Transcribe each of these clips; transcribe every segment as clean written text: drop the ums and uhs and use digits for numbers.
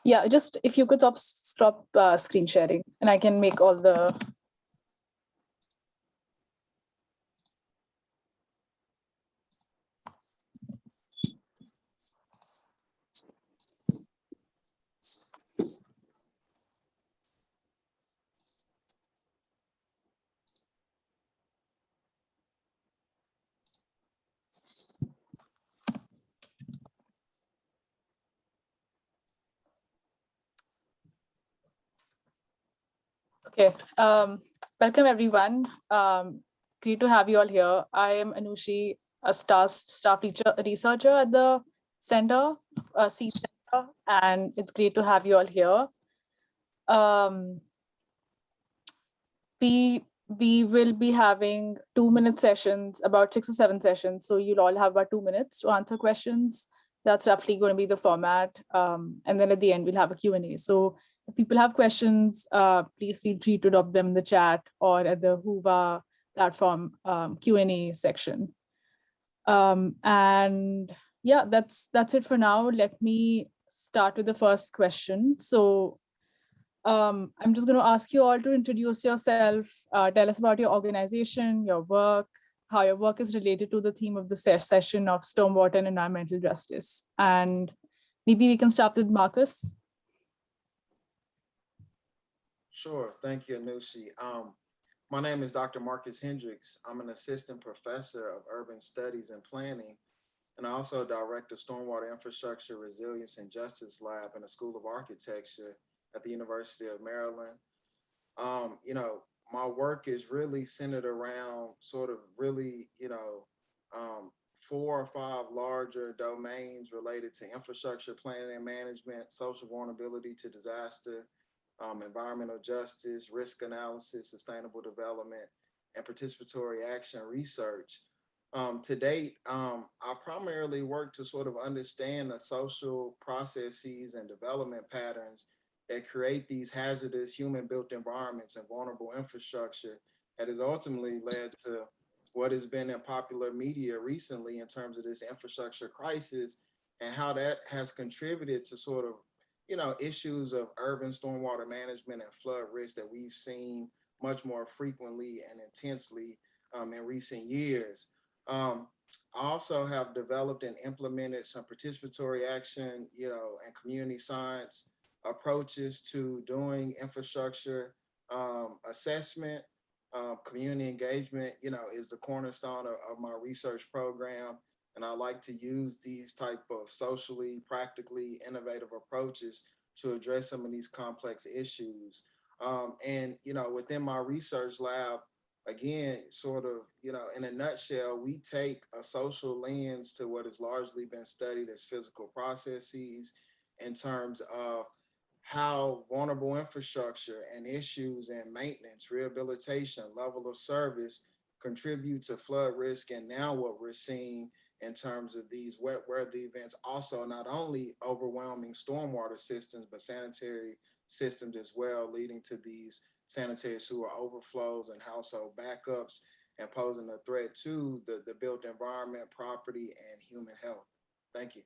Yeah, just if you could stop screen sharing, and I can make all the. Okay, welcome everyone. Great to have you all here. I am Anushi, a staff researcher at the center, CEEJH Center, and it's great to have you all here. We will be having 2-minute sessions, about 6 or 7 sessions. So you'll all have about 2 minutes to answer questions. That's roughly going to be the format. And then at the end, we'll have a Q&A. So if people have questions, please feel free to drop them in the chat or at the Whova platform Q&A section. And yeah, that's it for now. Let me start with the first question. So I'm just going to ask you all to introduce yourself, tell us about your organization, your work, how your work is related to the theme of the session of stormwater and environmental justice. And maybe we can start with Marccus. Sure, thank you, Anushi. My name is Dr. Marccus Hendricks. I'm an assistant professor of urban studies and planning, and I also direct the Stormwater Infrastructure Resilience and Justice Lab in the School of Architecture at the University of Maryland. You know, my work is really centered around sort of really, 4 or 5 larger domains related to infrastructure planning and management, social vulnerability to disaster, environmental justice, risk analysis, sustainable development, and participatory action research. To date, I primarily work to sort of understand the social processes and development patterns that create these hazardous human-built environments and vulnerable infrastructure that has ultimately led to what has been in popular media recently in terms of this infrastructure crisis and how that has contributed to sort of issues of urban stormwater management and flood risk that we've seen much more frequently and intensely in recent years. I also have developed and implemented some participatory action, and community science approaches to doing infrastructure assessment. Community engagement, is the cornerstone of my research program. And I like to use these type of socially, practically innovative approaches to address some of these complex issues. And within my research lab, again, sort of, in a nutshell, we take a social lens to what has largely been studied as physical processes in terms of how vulnerable infrastructure and issues in maintenance, rehabilitation, level of service contribute to flood risk. And now what we're seeing in terms of these wet weather events, also not only overwhelming stormwater systems, but sanitary systems as well, leading to these sanitary sewer overflows and household backups and posing a threat to the built environment, property, and human health. Thank you.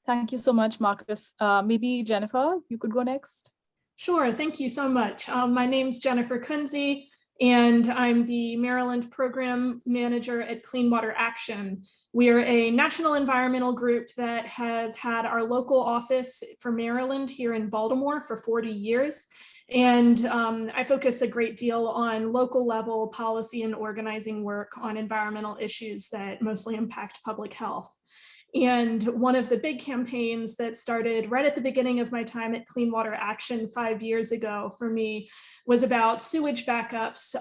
Thank you so much, Marccus. Maybe Jennifer, you could go next. Sure, thank you so much. My name's Jennifer Kunze, and I'm the Maryland Program Manager at Clean Water Action. We are a national environmental group that has had our local office for Maryland here in Baltimore for 40 years. And I focus a great deal on local level policy and organizing work on environmental issues that mostly impact public health. And one of the big campaigns that started right at the beginning of my time at Clean Water Action 5 years ago for me was about sewage backups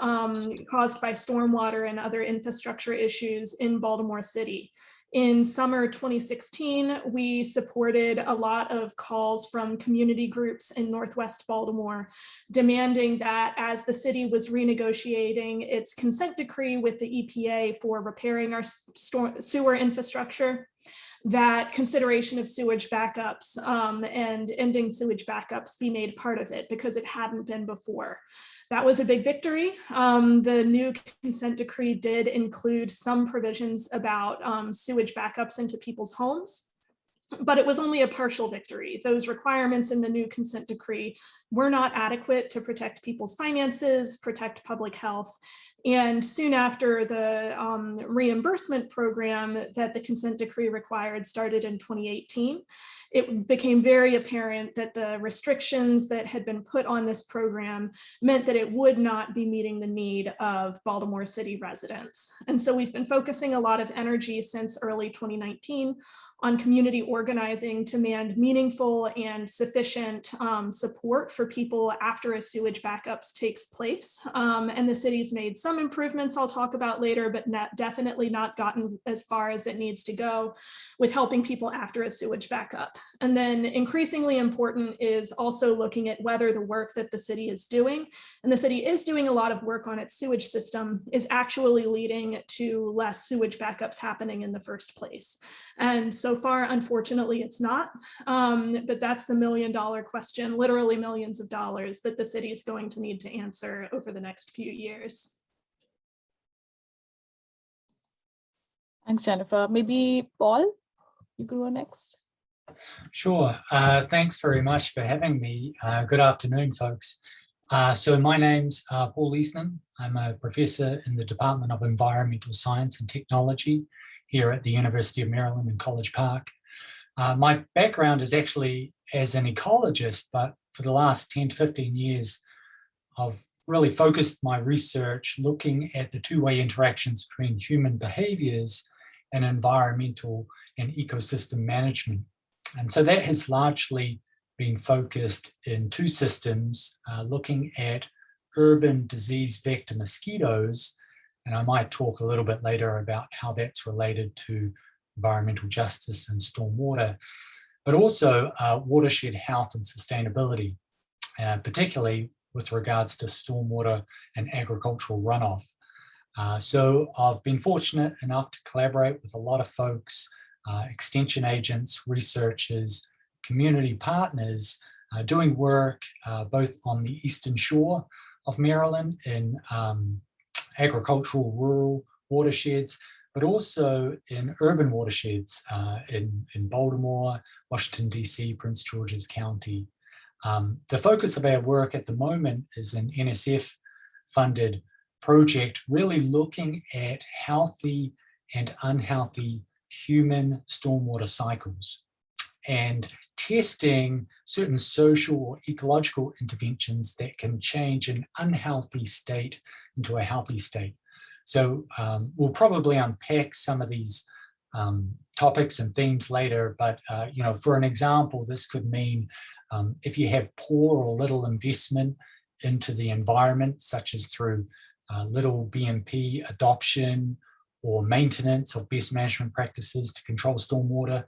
caused by stormwater and other infrastructure issues in Baltimore City. In summer 2016, we supported a lot of calls from community groups in Northwest Baltimore, demanding that as the city was renegotiating its consent decree with the EPA for repairing our sewer infrastructure, that consideration of sewage backups and ending sewage backups be made part of it, because it hadn't been before. That was a big victory. The new consent decree did include some provisions about sewage backups into people's homes, but it was only a partial victory. Those requirements in the new consent decree were not adequate to protect people's finances, protect public health. And soon after, the reimbursement program that the consent decree required started in 2018. It became very apparent that the restrictions that had been put on this program meant that it would not be meeting the need of Baltimore City residents. And so we've been focusing a lot of energy since early 2019 on community organizing to demand meaningful and sufficient support for people after a sewage backups takes place. And the city's made some improvements I'll talk about later, but definitely not gotten as far as it needs to go with helping people after a sewage backup. And then increasingly important is also looking at whether the work that the city is doing, and the city is doing a lot of work on its sewage system, is actually leading to less sewage backups happening in the first place. And so far, unfortunately, it's not, but that's the $1 million question, literally millions of dollars that the city is going to need to answer over the next few years. Thanks, Jennifer. Maybe Paul, you could go next. Sure. Thanks very much for having me. Good afternoon, folks. So my name's Paul Leisnham. I'm a professor in the Department of Environmental Science and Technology here at the University of Maryland in College Park. My background is actually as an ecologist, but for the last 10 to 15 years, I've really focused my research looking at the two-way interactions between human behaviors and environmental and ecosystem management. And so that has largely been focused in two systems, looking at urban disease vector mosquitoes, and I might talk a little bit later about how that's related to environmental justice and stormwater, but also watershed health and sustainability, particularly with regards to stormwater and agricultural runoff. So I've been fortunate enough to collaborate with a lot of folks, extension agents, researchers, community partners, doing work both on the eastern shore of Maryland in agricultural rural watersheds, but also in urban watersheds in Baltimore, Washington, DC, Prince George's County. The focus of our work at the moment is an NSF-funded project really looking at healthy and unhealthy human stormwater cycles and testing certain social or ecological interventions that can change an unhealthy state into a healthy state. So we'll probably unpack some of these topics and themes later, but for an example, this could mean if you have poor or little investment into the environment, such as through little BMP adoption or maintenance of best management practices to control stormwater,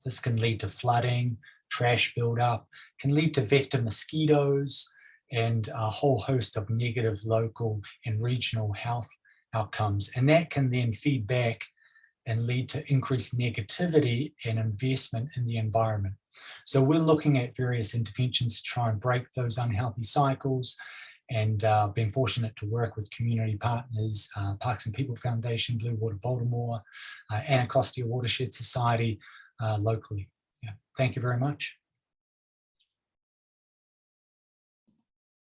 this can lead to flooding, trash buildup, can lead to vector mosquitoes, and a whole host of negative local and regional health outcomes. And that can then feed back and lead to increased negativity and investment in the environment. So we're looking at various interventions to try and break those unhealthy cycles, and been fortunate to work with community partners, Parks and People Foundation, Blue Water Baltimore, Anacostia Watershed Society locally. Yeah. Thank you very much.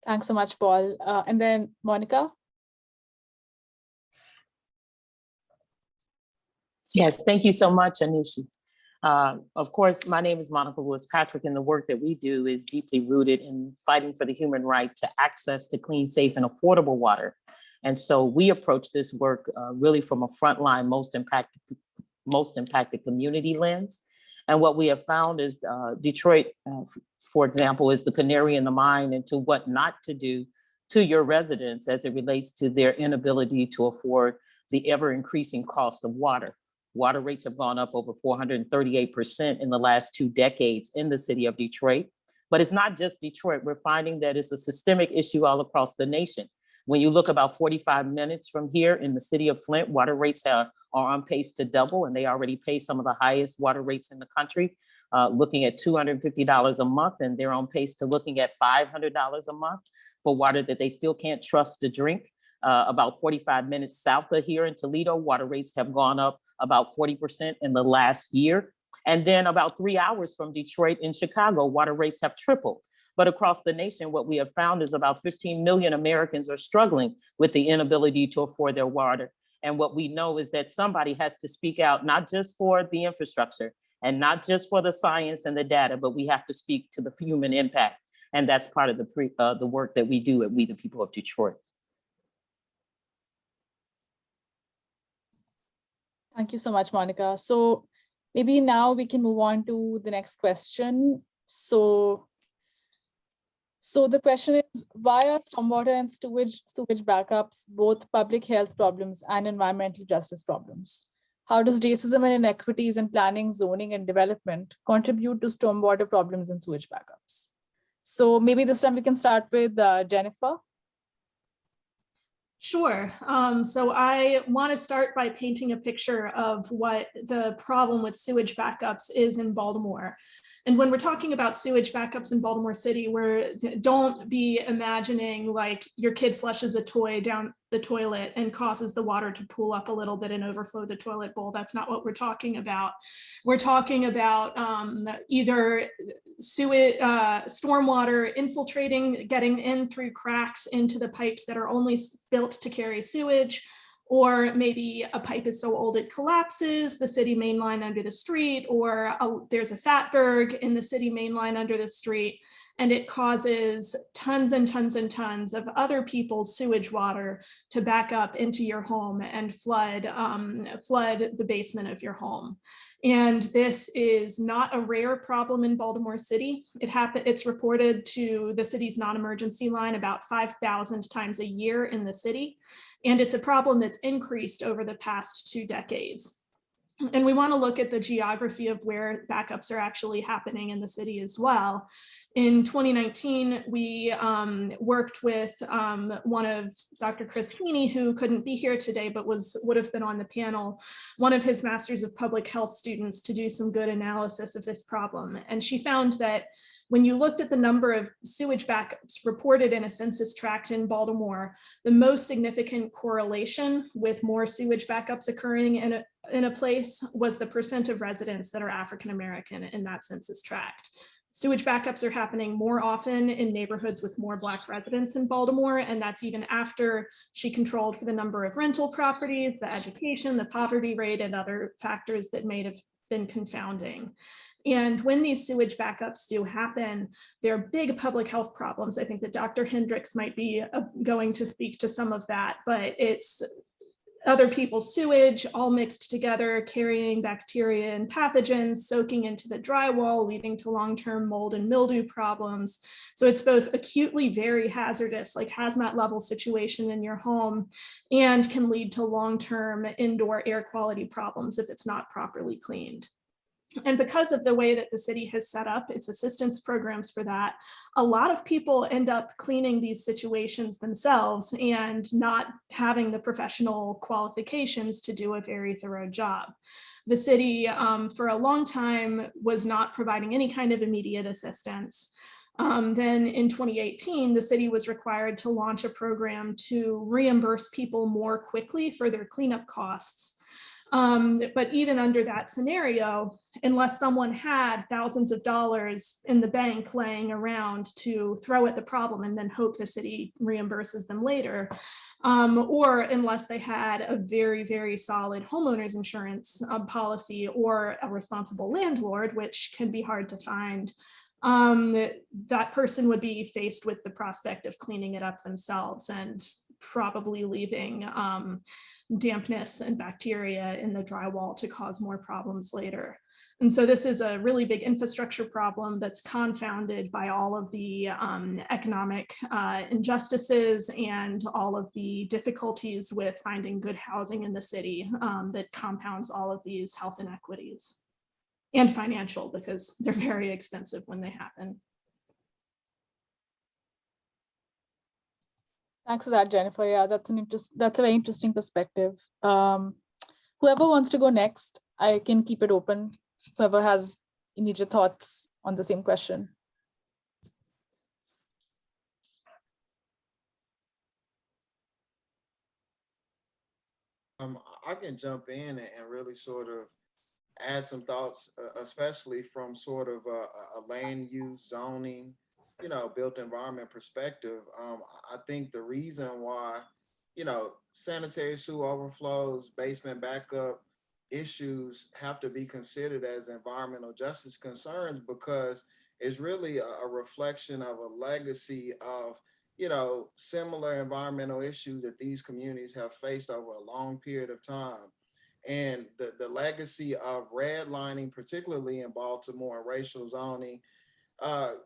Thanks so much, Paul. And then Monica. Yes, thank you so much, Anushi. Of course, my name is Monica Lewis-Patrick, and the work that we do is deeply rooted in fighting for the human right to access to clean, safe, and affordable water. And so we approach this work really from a frontline, most impacted community lens. And what we have found is Detroit, for example, is the canary in the mine into what not to do to your residents as it relates to their inability to afford the ever increasing cost of water. Water rates have gone up over 438% in the last 2 decades in the city of Detroit. But it's not just Detroit. We're finding that it's a systemic issue all across the nation. When you look about 45 minutes from here in the city of Flint, water rates are on pace to double, and they already pay some of the highest water rates in the country, looking at $250 a month, and they're on pace to looking at $500 a month for water that they still can't trust to drink. About 45 minutes south of here in Toledo, water rates have gone up about 40% in the last year. And then about 3 hours from Detroit in Chicago, water rates have tripled. But across the nation, what we have found is about 15 million Americans are struggling with the inability to afford their water. And what we know is that somebody has to speak out, not just for the infrastructure and not just for the science and the data, but we have to speak to the human impact. And that's part of the work that we do at We the People of Detroit. Thank you so much, Monica. So maybe now we can move on to the next question. So the question is, why are stormwater and sewage backups both public health problems and environmental justice problems? How does racism and inequities in planning, zoning, and development contribute to stormwater problems and sewage backups? So maybe this time we can start with Jennifer. Sure. So I want to start by painting a picture of what the problem with sewage backups is in Baltimore. And when we're talking about sewage backups in Baltimore City, don't be imagining like your kid flushes a toy down the toilet and causes the water to pool up a little bit and overflow the toilet bowl. That's not what we're talking about. We're talking about either stormwater infiltrating, getting in through cracks into the pipes that are only built to carry sewage, or maybe a pipe is so old it collapses, the city main line under the street, or there's a fatberg in the city main line under the street, and it causes tons and tons and tons of other people's sewage water to back up into your home and flood the basement of your home. And this is not a rare problem in Baltimore City. It's reported to the city's non-emergency line about 5,000 times a year in the city. And it's a problem that's increased over the past 2 decades. And we want to look at the geography of where backups are actually happening in the city as well. In 2019, we worked with one of Dr. Chris Heaney, who couldn't be here today, but would have been on the panel, one of his Masters of Public Health students, to do some good analysis of this problem. And she found that when you looked at the number of sewage backups reported in a census tract in Baltimore, the most significant correlation with more sewage backups occurring in a place was the percent of residents that are African-American in that census tract. Sewage backups are happening more often in neighborhoods with more Black residents in Baltimore, and that's even after she controlled for the number of rental properties, the education, the poverty rate, and other factors that may have been confounding. And when these sewage backups do happen, they're big public health problems. I think that Dr. Hendricks might be going to speak to some of that, but it's other people's sewage all mixed together, carrying bacteria and pathogens, soaking into the drywall, leading to long-term mold and mildew problems. So it's both acutely very hazardous, like hazmat level situation in your home, and can lead to long-term indoor air quality problems if it's not properly cleaned. And because of the way that the city has set up its assistance programs for that, a lot of people end up cleaning these situations themselves and not having the professional qualifications to do a very thorough job. The city, for a long time, was not providing any kind of immediate assistance. Then in 2018, the city was required to launch a program to reimburse people more quickly for their cleanup costs. But even under that scenario, unless someone had thousands of dollars in the bank laying around to throw at the problem and then hope the city reimburses them later, or unless they had a very, very solid homeowners insurance policy or a responsible landlord, which can be hard to find, that person would be faced with the prospect of cleaning it up themselves and probably leaving dampness and bacteria in the drywall to cause more problems later. And so this is a really big infrastructure problem that's confounded by all of the economic injustices and all of the difficulties with finding good housing in the city that compounds all of these health inequities, and financial, because they're very expensive when they happen. Thanks for that, Jennifer. Yeah, that's a very interesting perspective. Whoever wants to go next, I can keep it open. Whoever has immediate thoughts on the same question. I can jump in and really sort of add some thoughts, especially from sort of a land use zoning, built environment perspective. I think the reason why, sanitary sewer overflows, basement backup issues have to be considered as environmental justice concerns, because it's really a reflection of a legacy of, similar environmental issues that these communities have faced over a long period of time. And the legacy of redlining, particularly in Baltimore, and racial zoning,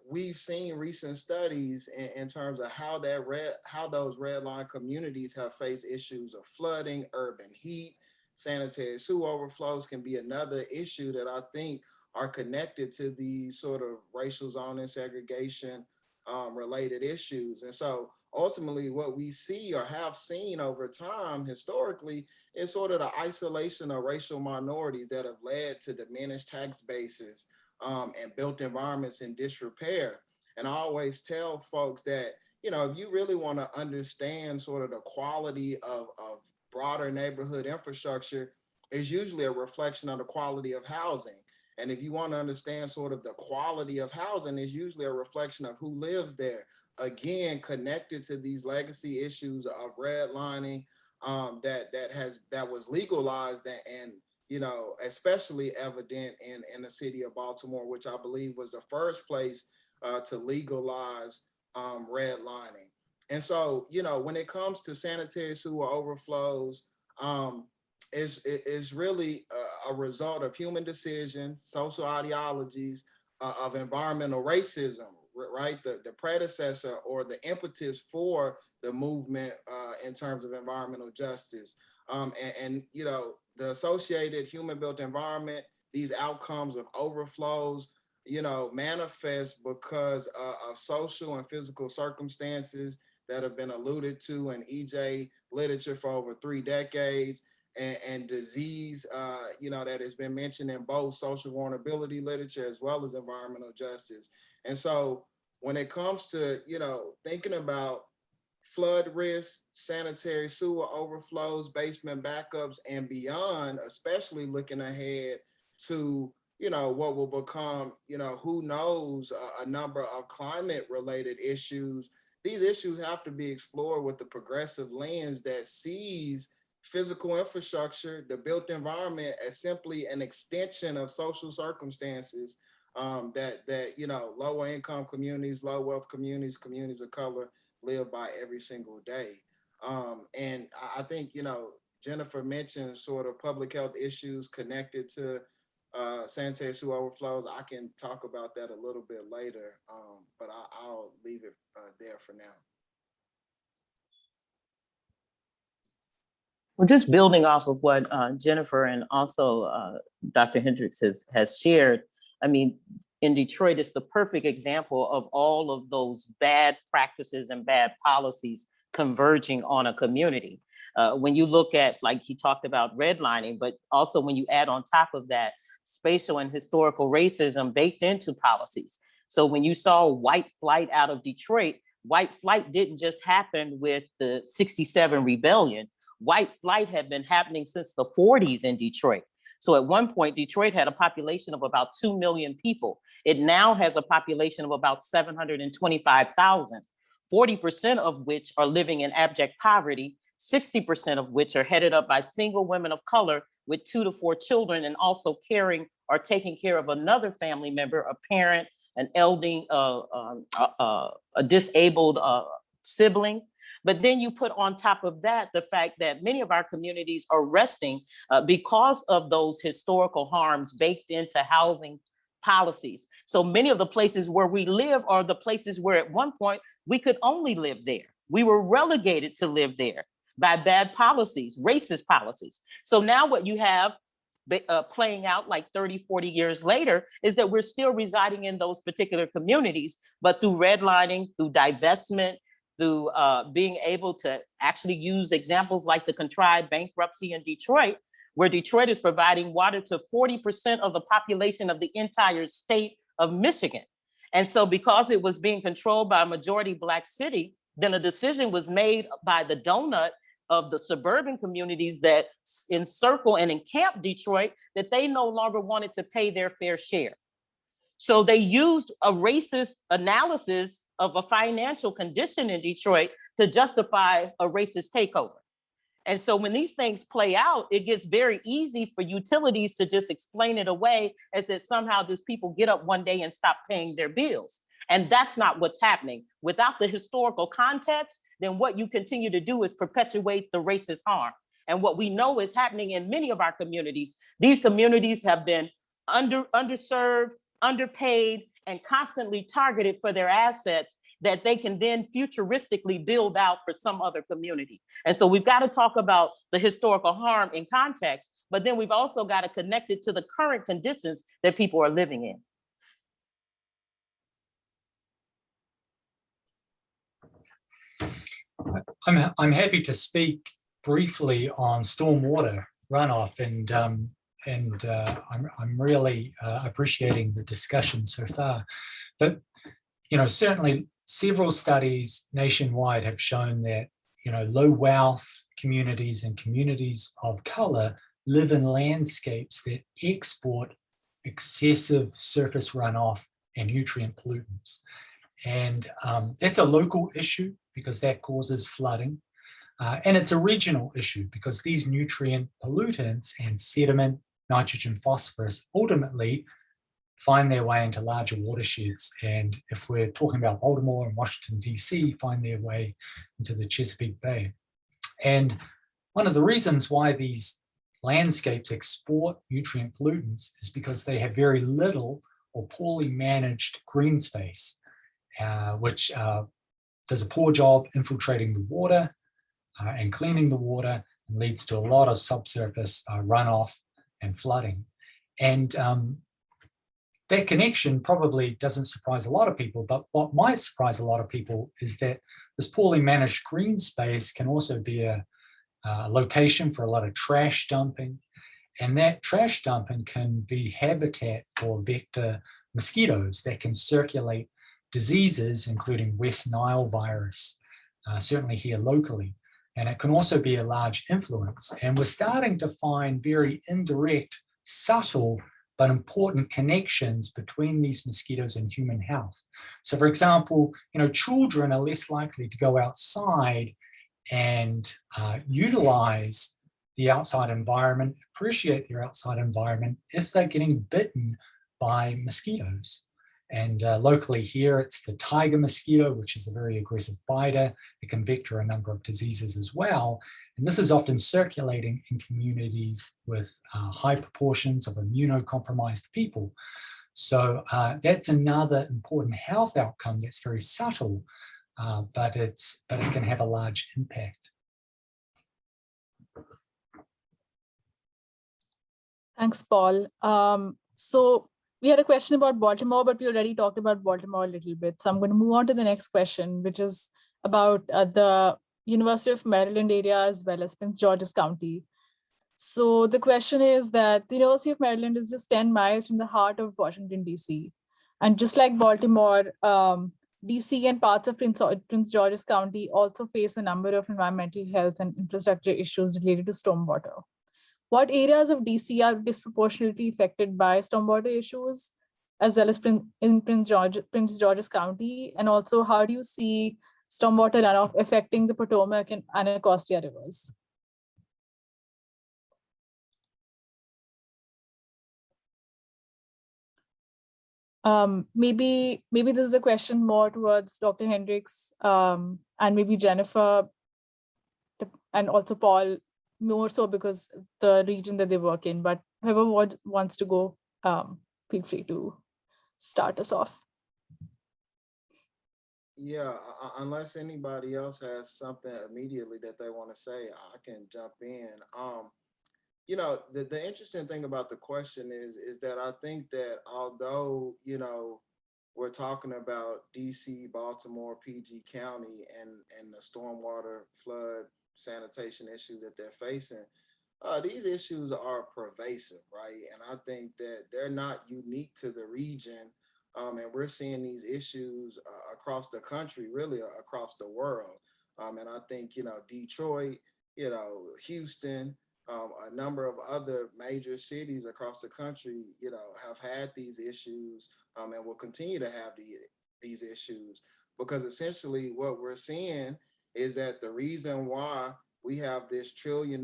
we've seen recent studies in terms of how those redline communities have faced issues of flooding, urban heat, sanitary sewer overflows can be another issue that I think are connected to these sort of racial zoning, segregation related issues. And so ultimately what we see or have seen over time historically is sort of the isolation of racial minorities that have led to diminished tax bases and built environments in disrepair. And I always tell folks that, if you really want to understand sort of the quality of broader neighborhood infrastructure, is usually a reflection of the quality of housing. And if you want to understand sort of the quality of housing, is usually a reflection of who lives there. Again, connected to these legacy issues of redlining that was legalized and especially evident in the city of Baltimore, which I believe was the first place to legalize redlining. And so, when it comes to sanitary sewer overflows, is really a result of human decisions, social ideologies, of environmental racism, right? The predecessor or the impetus for the movement in terms of environmental justice. And the associated human-built environment, these outcomes of overflows, manifest because of social and physical circumstances that have been alluded to in EJ literature for over 3 decades, and disease, that has been mentioned in both social vulnerability literature as well as environmental justice. And so when it comes to, thinking about flood risk, sanitary sewer overflows, basement backups, and beyond, especially looking ahead to, what will become, who knows, a number of climate-related issues. These issues have to be explored with the progressive lens that sees physical infrastructure, the built environment, as simply an extension of social circumstances that lower income communities, low wealth communities, communities of color live by every single day. And I think, Jennifer mentioned sort of public health issues connected to sanitary sewer overflows. I can talk about that a little bit later, but I'll leave it there for now. Well, just building off of what Jennifer and also Dr. Hendricks has shared, I mean, in Detroit, it's the perfect example of all of those bad practices and bad policies converging on a community. When you look at, like he talked about redlining, but also when you add on top of that, spatial and historical racism baked into policies. So when you saw white flight out of Detroit, white flight didn't just happen with the '67 rebellion. White flight had been happening since the 40s in Detroit. So at one point, Detroit had a population of about 2 million people. It now has a population of about 725,000, 40% of which are living in abject poverty, 60% of which are headed up by single women of color with 2 to 4 children, and also caring or taking care of another family member, a parent, an elderly, a disabled sibling. But then you put on top of that the fact that many of our communities are resting because of those historical harms baked into housing policies. So many of the places where we live are the places where at one point we could only live there. We were relegated to live there by bad policies, racist policies. So now what you have playing out like 30, 40 years later is that we're still residing in those particular communities, but through redlining, through divestment, through being able to actually use examples like the contrived bankruptcy in Detroit, where Detroit is providing water to 40% of the population of the entire state of Michigan. And so because it was being controlled by a majority Black city, then a decision was made by the donut of the suburban communities that encircle and encamp Detroit that they no longer wanted to pay their fair share. So they used a racist analysis of a financial condition in Detroit to justify a racist takeover. And so when these things play out, it gets very easy for utilities to just explain it away as that somehow just people get up one day and stop paying their bills. And that's not what's happening. Without the historical context, then what you continue to do is perpetuate the racist harm. And what we know is happening in many of our communities, these communities have been underserved, underpaid, and constantly targeted for their assets that they can then futuristically build out for some other community. And so we've got to talk about the historical harm in context, but then we've also got to connect it to the current conditions that people are living in. I'm happy to speak briefly on stormwater runoff, and I'm really appreciating the discussion so far. But certainly several studies nationwide have shown that low wealth communities and communities of color live in landscapes that export excessive surface runoff and nutrient pollutants. And that's a local issue because that causes flooding. And it's a regional issue because these nutrient pollutants and sediment, nitrogen, phosphorus ultimately find their way into larger watersheds. And if we're talking about Baltimore and Washington, DC, find their way into the Chesapeake Bay. And one of the reasons why these landscapes export nutrient pollutants is because they have very little or poorly managed green space, which does a poor job infiltrating the water and cleaning the water, and leads to a lot of subsurface runoff and flooding. And that connection probably doesn't surprise a lot of people, but what might surprise a lot of people is that this poorly managed green space can also be a location for a lot of trash dumping, and that trash dumping can be habitat for vector mosquitoes that can circulate diseases, including West Nile virus, certainly here locally. And it can also be a large influence. And we're starting to find very indirect, subtle, but important connections between these mosquitoes and human health. So for example, children are less likely to go outside and utilize the outside environment, appreciate their outside environment if they're getting bitten by mosquitoes. And locally here, it's the tiger mosquito, which is a very aggressive biter. It can vector a number of diseases as well. And this is often circulating in communities with high proportions of immunocompromised people. So that's another important health outcome that's very subtle, but it can have a large impact. Thanks, Paul. So we had a question about Baltimore, but we already talked about Baltimore a little bit. So I'm going to move on to the next question, which is about the University of Maryland area as well as Prince George's County. So the question is that the University of Maryland is just 10 miles from the heart of Washington, DC. And just like Baltimore, DC and parts of Prince George's County also face a number of environmental health and infrastructure issues related to stormwater. What areas of DC are disproportionately affected by stormwater issues, as well as in Prince George's County? And also, how do you see stormwater runoff affecting the Potomac and Anacostia rivers? Maybe this is a question more towards Dr. Hendricks and maybe Jennifer and also Paul, more so because the region that they work in, but whoever wants to go, feel free to start us off. Yeah, unless anybody else has something immediately that they want to say, I can jump in. The interesting thing about the question is that I think that although, we're talking about DC, Baltimore, PG County, and the stormwater, flood, sanitation issues that they're facing, these issues are pervasive, right? And I think that they're not unique to the region. And we're seeing these issues across the country, really across the world. And I think, Detroit, Houston, a number of other major cities across the country, have had these issues and will continue to have these issues, because essentially what we're seeing is that the reason why we have this $1 trillion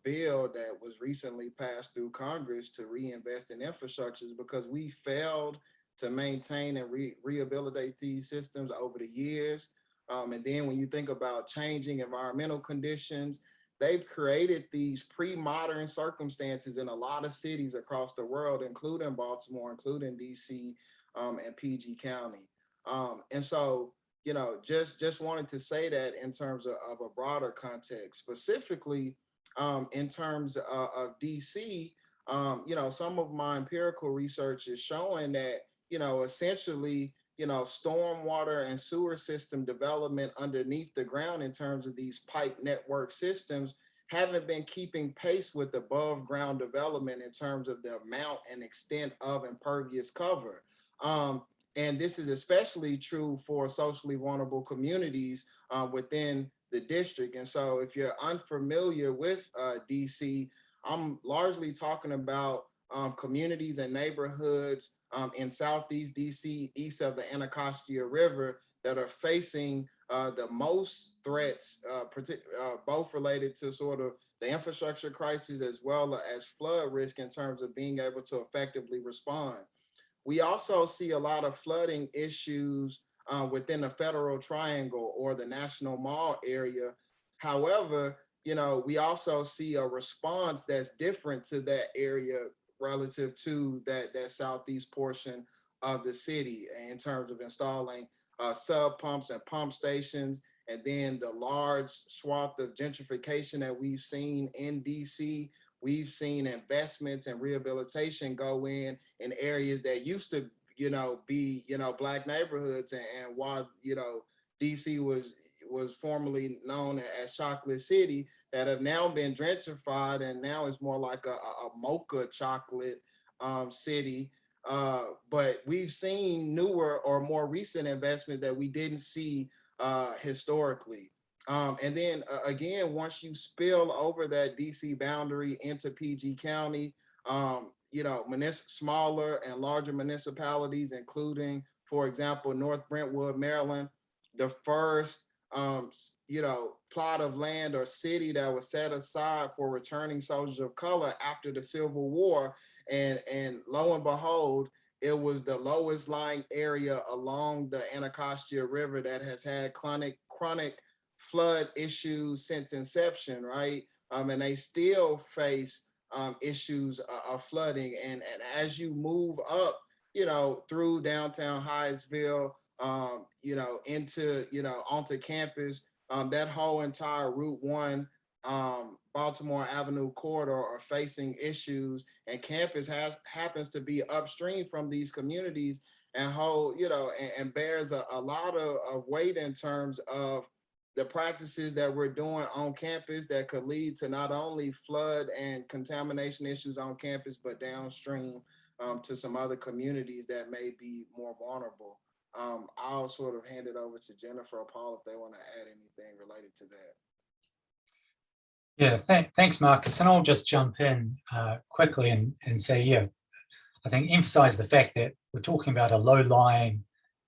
bill that was recently passed through Congress to reinvest in infrastructure is because we failed to maintain and rehabilitate these systems over the years. And then when you think about changing environmental conditions, they've created these pre-modern circumstances in a lot of cities across the world, including Baltimore, including DC, and PG County. And so, just wanted to say that in terms of a broader context, specifically in terms of DC, some of my empirical research is showing that, essentially, stormwater and sewer system development underneath the ground in terms of these pipe network systems haven't been keeping pace with above ground development in terms of the amount and extent of impervious cover. And this is especially true for socially vulnerable communities within the district. And so if you're unfamiliar with DC, I'm largely talking about communities and neighborhoods in Southeast DC, east of the Anacostia River, that are facing the most threats, both related to sort of the infrastructure crisis as well as flood risk in terms of being able to effectively respond. We also see a lot of flooding issues within the Federal Triangle or the National Mall area. However, we also see a response that's different to that area relative to that southeast portion of the city in terms of installing sub pumps and pump stations, and then the large swath of gentrification that we've seen in DC. We've seen investments and rehabilitation go in areas that used to, be, Black neighborhoods, and while, DC was formerly known as Chocolate City, that have now been gentrified and now is more like a mocha chocolate city. But we've seen newer or more recent investments that we didn't see historically. And then again, once you spill over that DC boundary into PG County, smaller and larger municipalities, including, for example, North Brentwood, Maryland, the first, plot of land or city that was set aside for returning soldiers of color after the Civil War. And lo and behold, it was the lowest lying area along the Anacostia River that has had chronic flood issues since inception, right? And they still face issues of flooding. And as you move up, through downtown Hyattsville, onto campus, that whole entire Route 1 Baltimore Avenue corridor are facing issues, and campus happens to be upstream from these communities and and bears a lot of weight in terms of the practices that we're doing on campus that could lead to not only flood and contamination issues on campus, but downstream to some other communities that may be more vulnerable. I'll sort of hand it over to Jennifer or Paul if they want to add anything related to that. Yeah, thanks, Marccus. And I'll just jump in quickly and say, I think emphasize the fact that we're talking about a low-lying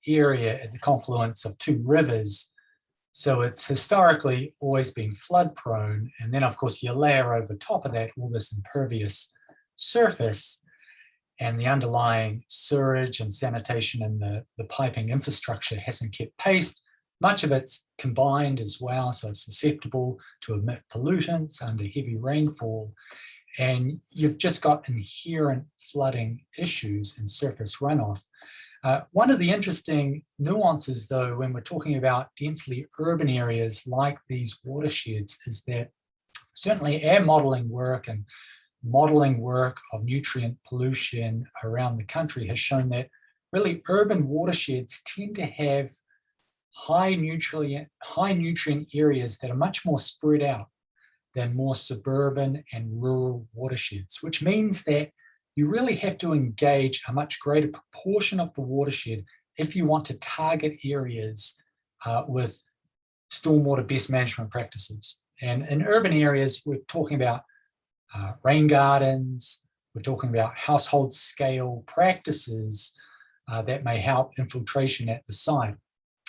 area at the confluence of two rivers. So it's historically always been flood prone. And then, of course, you layer over top of that all this impervious surface, and the underlying sewage and sanitation and the piping infrastructure hasn't kept pace. Much of it's combined as well, so it's susceptible to emit pollutants under heavy rainfall. And you've just got inherent flooding issues and surface runoff. One of the interesting nuances, though, when we're talking about densely urban areas like these watersheds, is that certainly air modeling work and modeling work of nutrient pollution around the country has shown that really urban watersheds tend to have high nutrient areas that are much more spread out than more suburban and rural watersheds, which means that you really have to engage a much greater proportion of the watershed if you want to target areas with stormwater best management practices. And in urban areas, we're talking about rain gardens, we're talking about household scale practices that may help infiltration at the site.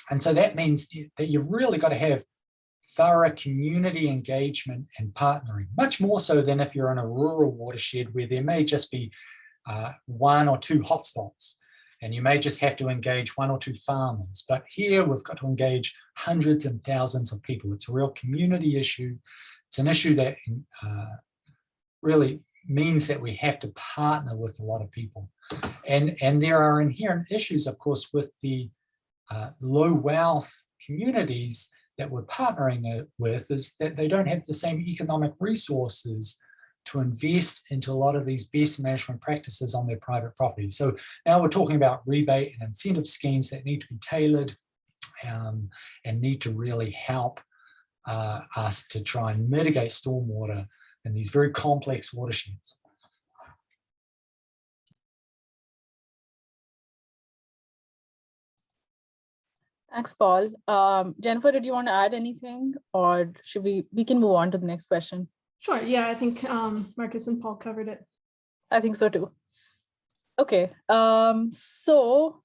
And so that means that you've really got to have thorough community engagement and partnering, much more so than if you're in a rural watershed where there may just be 1 or 2 hotspots, and you may just have to engage 1 or 2 farmers. But here we've got to engage hundreds and thousands of people. It's a real community issue. It's an issue that really means that we have to partner with a lot of people. And there are inherent issues, of course, with the low wealth communities that we're partnering with, is that they don't have the same economic resources to invest into a lot of these best management practices on their private property. So now we're talking about rebate and incentive schemes that need to be tailored and need to really help us to try and mitigate stormwater in these very complex watersheds. Thanks, Paul. Jennifer, did you want to add anything, or should we can move on to the next question? Sure. Yeah, I think Marccus and Paul covered it. I think so too. Okay. So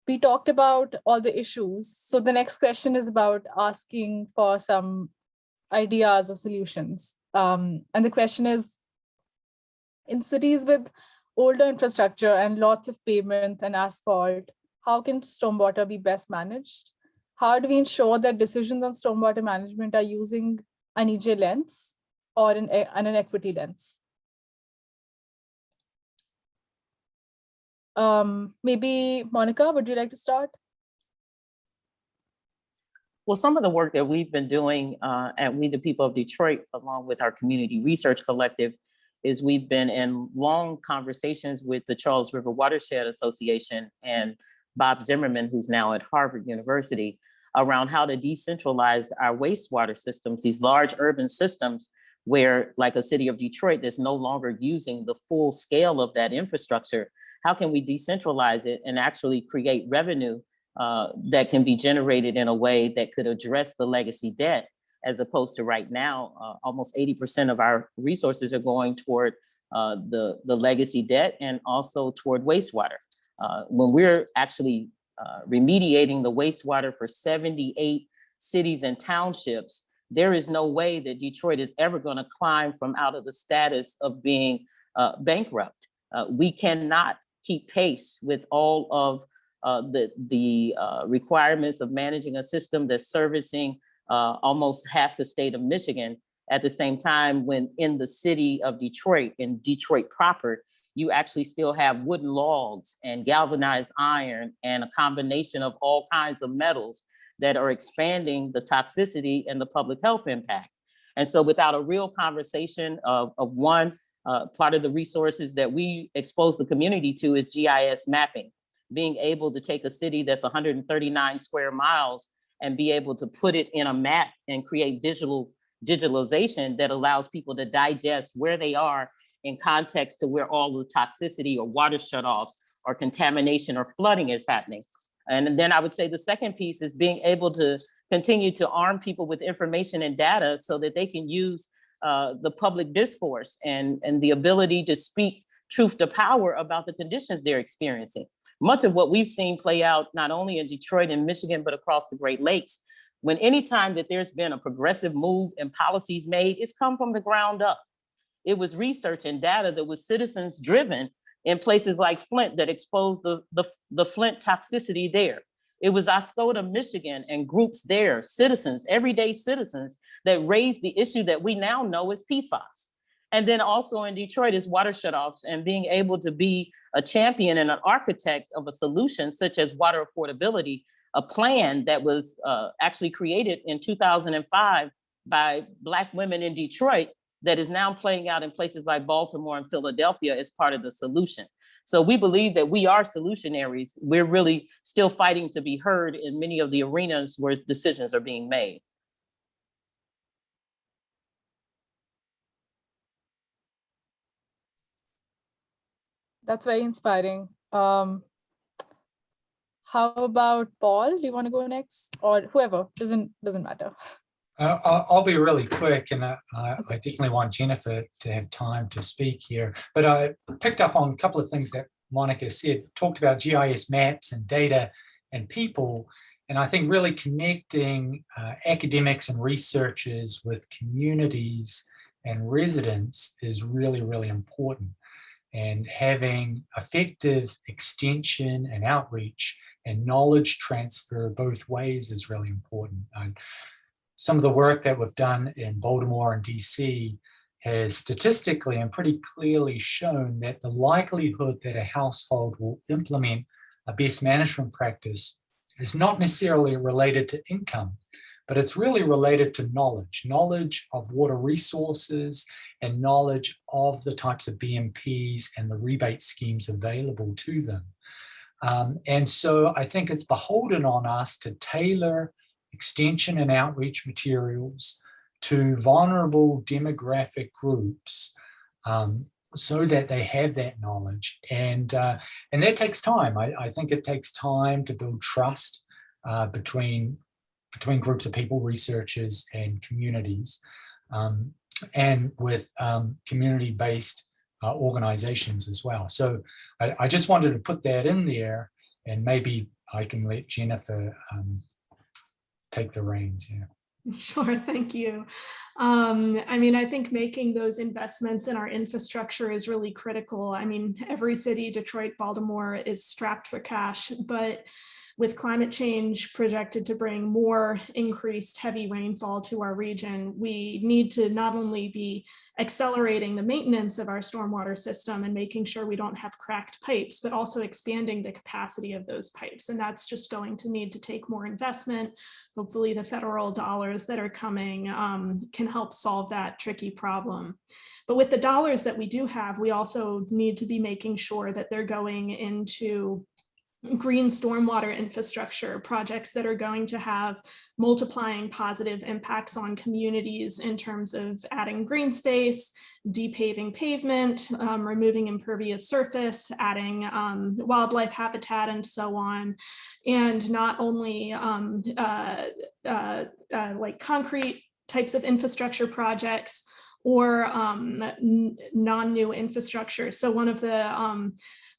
we talked about all the issues. So the next question is about asking for some ideas or solutions. And the question is, in cities with older infrastructure and lots of pavement and asphalt, how can stormwater be best managed? How do we ensure that decisions on stormwater management are using an EJ lens or an equity lens? Maybe Monica, would you like to start? Well, some of the work that we've been doing at We the People of Detroit, along with our community research collective, is we've been in long conversations with the Charles River Watershed Association and Bob Zimmerman, who's now at Harvard University, around how to decentralize our wastewater systems, these large urban systems where, like a city of Detroit that's no longer using the full scale of that infrastructure. How can we decentralize it and actually create revenue that can be generated in a way that could address the legacy debt, as opposed to right now, almost 80% of our resources are going toward the legacy debt and also toward wastewater. When we're actually remediating the wastewater for 78 cities and townships, there is no way that Detroit is ever going to climb from out of the status of being bankrupt. We cannot keep pace with all of the requirements of managing a system that's servicing almost half the state of Michigan at the same time, when in the city of Detroit, in Detroit proper, you actually still have wooden logs and galvanized iron and a combination of all kinds of metals that are expanding the toxicity and the public health impact. And so without a real conversation of one, part of the resources that we expose the community to is GIS mapping, being able to take a city that's 139 square miles and be able to put it in a map and create visual digitalization that allows people to digest where they are in context to where all the toxicity or water shutoffs or contamination or flooding is happening. And then I would say the second piece is being able to continue to arm people with information and data so that they can use the public discourse and the ability to speak truth to power about the conditions they're experiencing. Much of what we've seen play out, not only in Detroit and Michigan, but across the Great Lakes, when any time that there's been a progressive move and policies made, it's come from the ground up. It was research and data that was citizens driven in places like Flint that exposed the Flint toxicity there. It was Oscoda, Michigan, and groups there, citizens, everyday citizens, that raised the issue that we now know is PFAS. And then also in Detroit is water shutoffs, and being able to be a champion and an architect of a solution such as water affordability, a plan that was actually created in 2005 by Black women in Detroit that is now playing out in places like Baltimore and Philadelphia as part of the solution. So we believe that we are solutionaries. We're really still fighting to be heard in many of the arenas where decisions are being made. That's very inspiring. How about Paul? Do you want to go next, or whoever? Doesn't matter. I'll be really quick, and I definitely want Jennifer to have time to speak here. But I picked up on a couple of things that Monica said, talked about GIS maps and data and people, and I think really connecting academics and researchers with communities and residents is really, really important. And having effective extension and outreach and knowledge transfer both ways is really important. Some of the work that we've done in Baltimore and DC has statistically and pretty clearly shown that the likelihood that a household will implement a best management practice is not necessarily related to income, but it's really related to knowledge of water resources and knowledge of the types of BMPs and the rebate schemes available to them. And so I think it's beholden on us to tailor extension and outreach materials to vulnerable demographic groups so that they have that knowledge. And that takes time. I think it takes time to build trust between groups of people, researchers and communities, and with community-based organizations as well. So I just wanted to put that in there, and maybe I can let Jennifer take the reins. Yeah. Sure, thank you. I mean, I think making those investments in our infrastructure is really critical. I mean, every city, Detroit, Baltimore, is strapped for cash, but with climate change projected to bring more increased heavy rainfall to our region, we need to not only be accelerating the maintenance of our stormwater system and making sure we don't have cracked pipes, but also expanding the capacity of those pipes. And that's just going to need to take more investment. Hopefully the federal dollars that are coming can help solve that tricky problem. But with the dollars that we do have, we also need to be making sure that they're going into green stormwater infrastructure projects that are going to have multiplying positive impacts on communities in terms of adding green space, depaving pavement, removing impervious surface, adding wildlife habitat, and so on. And not only like concrete types of infrastructure projects or non-new infrastructure. So one of the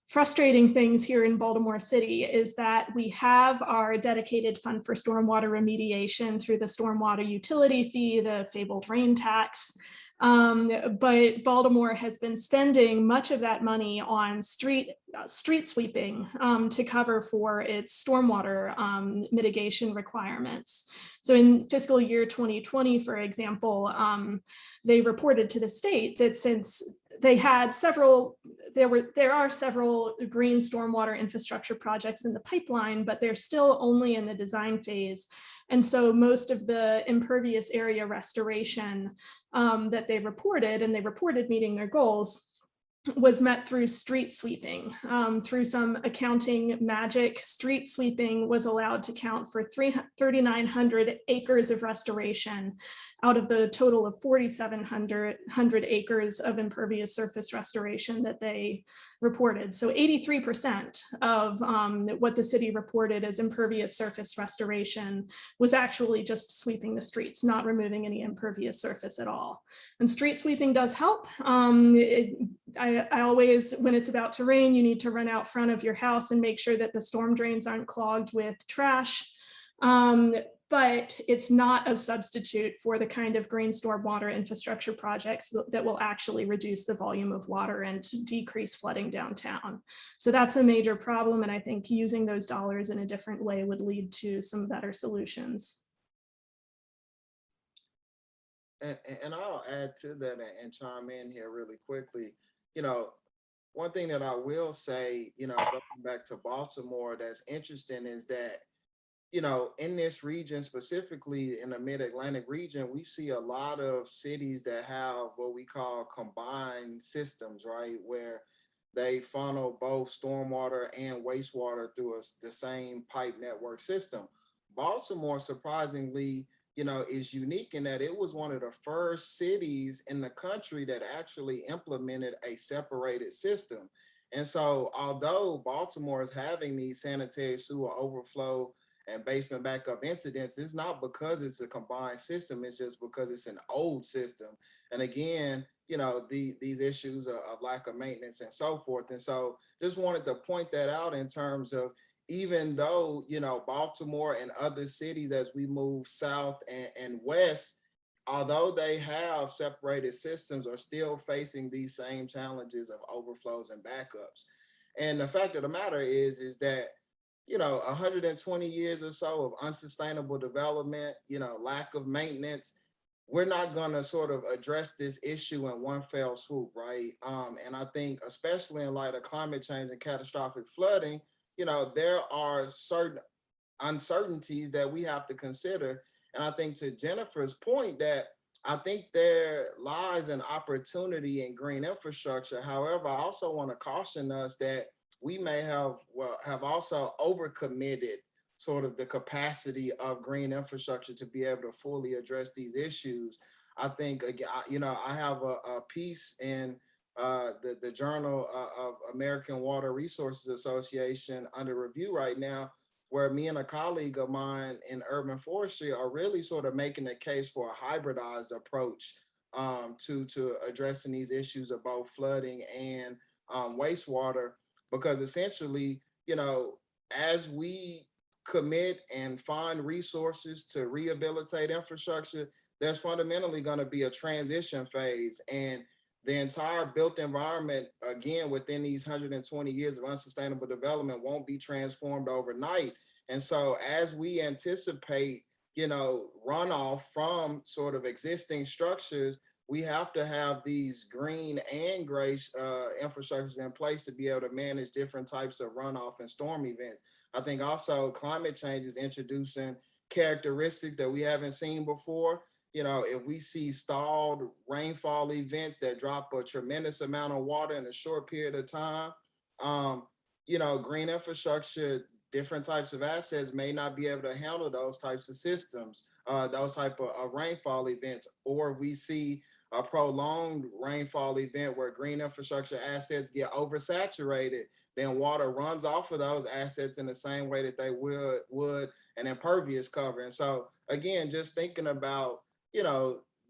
frustrating things here in Baltimore City is that we have our dedicated fund for stormwater remediation through the stormwater utility fee, the fabled rain tax. But Baltimore has been spending much of that money on street sweeping to cover for its stormwater mitigation requirements. So in fiscal year 2020, for example, they reported to the state that since they had there are several green stormwater infrastructure projects in the pipeline, but they're still only in the design phase. And so most of the impervious area restoration that they reported, and they reported meeting their goals, was met through street sweeping. Through some accounting magic, street sweeping was allowed to count for 3,900 acres of restoration out of the total of 4,700 acres of impervious surface restoration that they reported. So 83% of what the city reported as impervious surface restoration was actually just sweeping the streets, not removing any impervious surface at all. And street sweeping does help. I always, when it's about to rain, you need to run out front of your house and make sure that the storm drains aren't clogged with trash. But it's not a substitute for the kind of green stormwater infrastructure projects that will actually reduce the volume of water and decrease flooding downtown. So that's a major problem. And I think using those dollars in a different way would lead to some better solutions. And I'll add to that and chime in here really quickly. You know, one thing that I will say, you know, going back to Baltimore, that's interesting is that, you know, in this region, specifically in the mid-Atlantic region, we see a lot of cities that have what we call combined systems, right? Where they funnel both stormwater and wastewater through the same pipe network system. Baltimore, surprisingly, is unique in that it was one of the first cities in the country that actually implemented a separated system. And so although Baltimore is having these sanitary sewer overflow and basement backup incidents, it's not because it's a combined system, it's just because it's an old system. And again, these issues of lack of maintenance and so forth. And so just wanted to point that out in terms of, even though, Baltimore and other cities, as we move south and west, although they have separated systems, are still facing these same challenges of overflows and backups. And the fact of the matter is that, 120 years or so of unsustainable development, lack of maintenance, we're not going to sort of address this issue in one fell swoop, right? And I think, especially in light of climate change and catastrophic flooding, there are certain uncertainties that we have to consider. And I think, to Jennifer's point, that I think there lies an opportunity in green infrastructure. However, I also want to caution us that we may have also overcommitted sort of the capacity of green infrastructure to be able to fully address these issues. I think, I have a piece in the Journal of American Water Resources Association under review right now, where me and a colleague of mine in urban forestry are really sort of making the case for a hybridized approach to addressing these issues of both flooding and wastewater, because essentially, as we commit and find resources to rehabilitate infrastructure, there's fundamentally going to be a transition phase. And the entire built environment, again, within these 120 years of unsustainable development, won't be transformed overnight. And so as we anticipate, runoff from sort of existing structures, we have to have these green and gray infrastructures in place to be able to manage different types of runoff and storm events. I think also climate change is introducing characteristics that we haven't seen before. If we see stalled rainfall events that drop a tremendous amount of water in a short period of time, green infrastructure, different types of assets may not be able to handle those types of systems, those type of rainfall events. Or we see a prolonged rainfall event where green infrastructure assets get oversaturated, then water runs off of those assets in the same way that they would an impervious cover. And so again, just thinking about,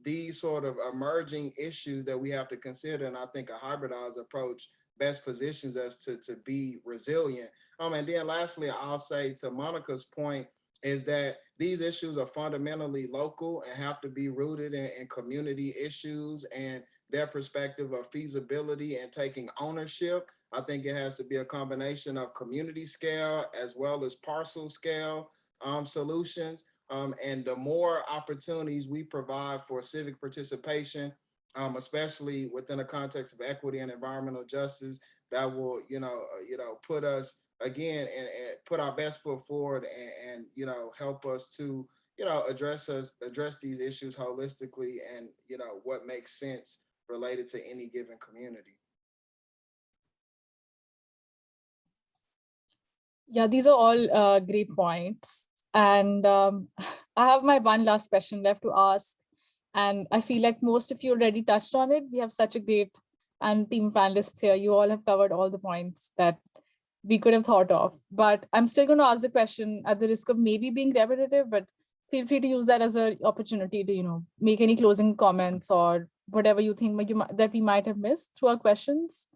these sort of emerging issues that we have to consider. And I think a hybridized approach best positions us to be resilient. And then lastly, I'll say, to Monica's point, is that these issues are fundamentally local and have to be rooted in community issues and their perspective of feasibility and taking ownership. I think it has to be a combination of community scale as well as parcel scale solutions. And the more opportunities we provide for civic participation, especially within the context of equity and environmental justice, that will, put us again and put our best foot forward and help us to, address these issues holistically and, what makes sense related to any given community. Yeah, these are all great points. And I have my one last question left to ask. And I feel like most of you already touched on it. We have such a great team of panelists here. You all have covered all the points that we could have thought of. But I'm still going to ask the question at the risk of maybe being repetitive, but feel free to use that as an opportunity to, make any closing comments or whatever you think that we might have missed through our questions.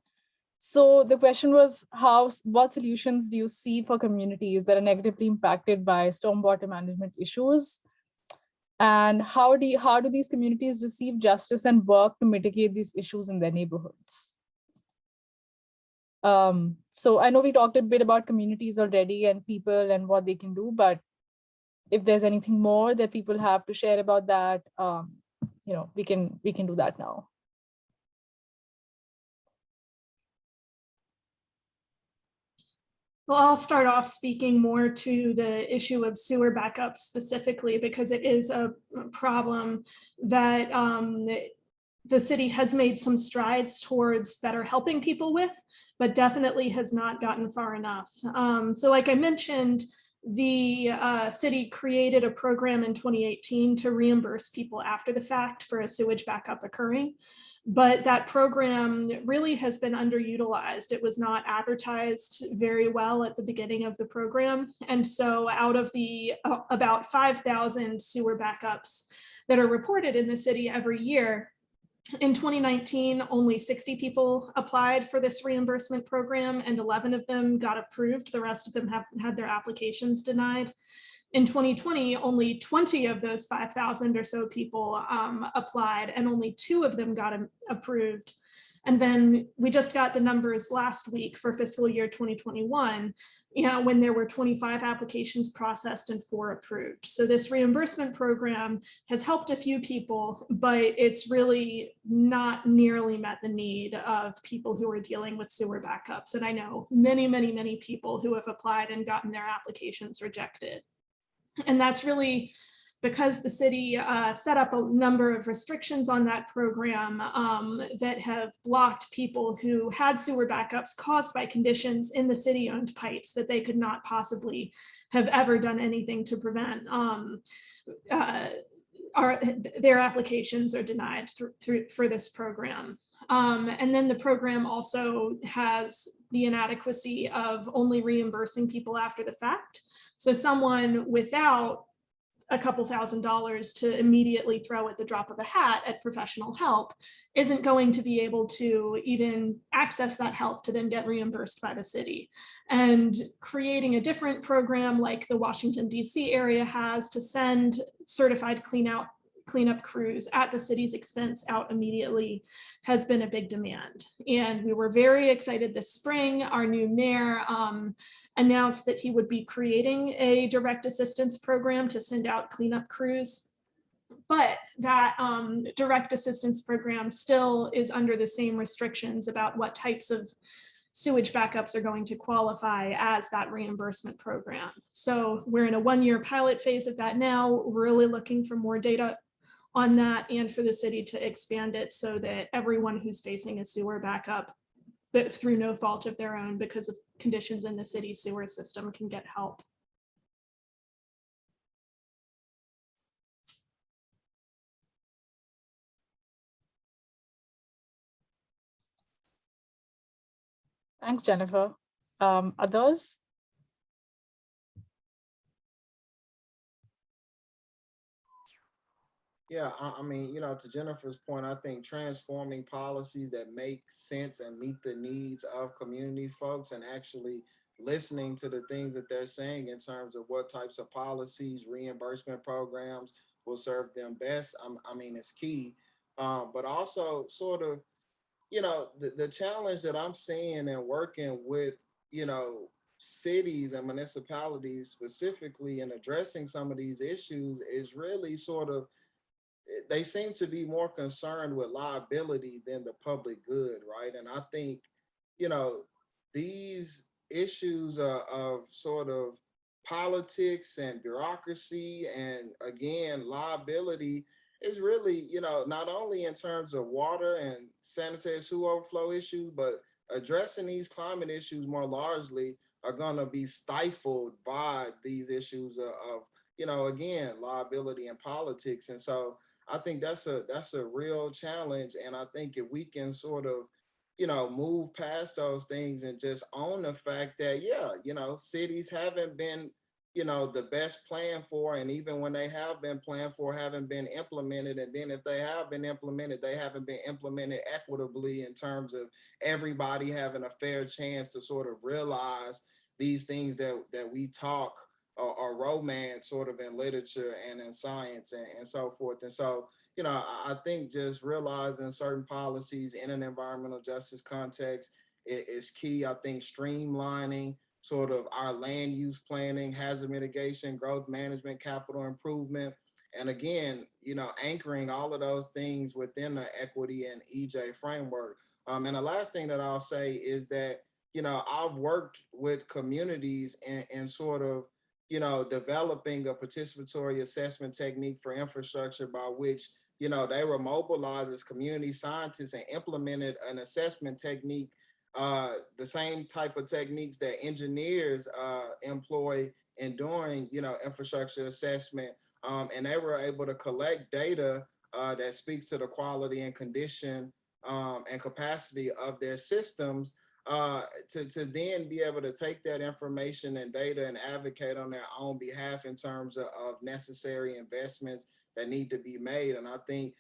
So the question was, what solutions do you see for communities that are negatively impacted by stormwater management issues? And how do these communities receive justice and work to mitigate these issues in their neighborhoods? So I know we talked a bit about communities already and people and what they can do, but if there's anything more that people have to share about that, we can do that now. Well, I'll start off speaking more to the issue of sewer backup specifically, because it is a problem that the city has made some strides towards better helping people with, but definitely has not gotten far enough. So like I mentioned, the city created a program in 2018 to reimburse people after the fact for a sewage backup occurring. But that program really has been underutilized. It was not advertised very well at the beginning of the program. And so out of the about 5,000 sewer backups that are reported in the city every year, in 2019, only 60 people applied for this reimbursement program and 11 of them got approved. The rest of them have had their applications denied. In 2020, only 20 of those 5,000 or so people applied and only 2 of them got approved. And then we just got the numbers last week for fiscal year 2021, when there were 25 applications processed and 4 approved. So this reimbursement program has helped a few people, but it's really not nearly met the need of people who are dealing with sewer backups. And I know many, many, many people who have applied and gotten their applications rejected. And that's really because the city set up a number of restrictions on that program that have blocked people who had sewer backups caused by conditions in the city-owned pipes that they could not possibly have ever done anything to prevent. Their applications are denied for this program. And then the program also has the inadequacy of only reimbursing people after the fact. So someone without a couple $1,000s to immediately throw at the drop of a hat at professional help isn't going to be able to even access that help to then get reimbursed by the city. And creating a different program like the Washington, D.C. area has to send certified cleanup crews at the city's expense out immediately has been a big demand. And we were very excited this spring. Our new mayor announced that he would be creating a direct assistance program to send out cleanup crews. But that direct assistance program still is under the same restrictions about what types of sewage backups are going to qualify as that reimbursement program. So we're in a 1-year pilot phase of that now. We're really looking for more data on that and for the city to expand it so that everyone who's facing a sewer backup, but through no fault of their own because of conditions in the city sewer system, can get help. Thanks, Jennifer. Others? Yeah, I mean, to Jennifer's point, I think transforming policies that make sense and meet the needs of community folks and actually listening to the things that they're saying in terms of what types of policies, reimbursement programs will serve them best. I mean, it's key. But also sort of, the challenge that I'm seeing and working with, cities and municipalities specifically in addressing some of these issues is really sort of, they seem to be more concerned with liability than the public good, right? And I think, these issues of sort of politics and bureaucracy and again, liability is really, not only in terms of water and sanitary sewer overflow issues, but addressing these climate issues more largely are going to be stifled by these issues of, again, liability and politics. And so I think that's a real challenge. And I think if we can sort of, move past those things and just own the fact that, yeah, cities haven't been, the best plan for, and even when they have been planned for, haven't been implemented. And then if they have been implemented, they haven't been implemented equitably in terms of everybody having a fair chance to sort of realize these things that we talk or romance sort of in literature and in science and so forth. And so, I think just realizing certain policies in an environmental justice context is key. I think streamlining sort of our land use planning, hazard mitigation, growth management, capital improvement, and again, anchoring all of those things within the equity and EJ framework. And the last thing that I'll say is that, I've worked with communities and sort of, developing a participatory assessment technique for infrastructure by which, they were mobilized as community scientists and implemented an assessment technique, the same type of techniques that engineers employ in doing, infrastructure assessment. And they were able to collect data that speaks to the quality and condition and capacity of their systems, to then be able to take that information and data and advocate on their own behalf in terms of necessary investments that need to be made. And I think,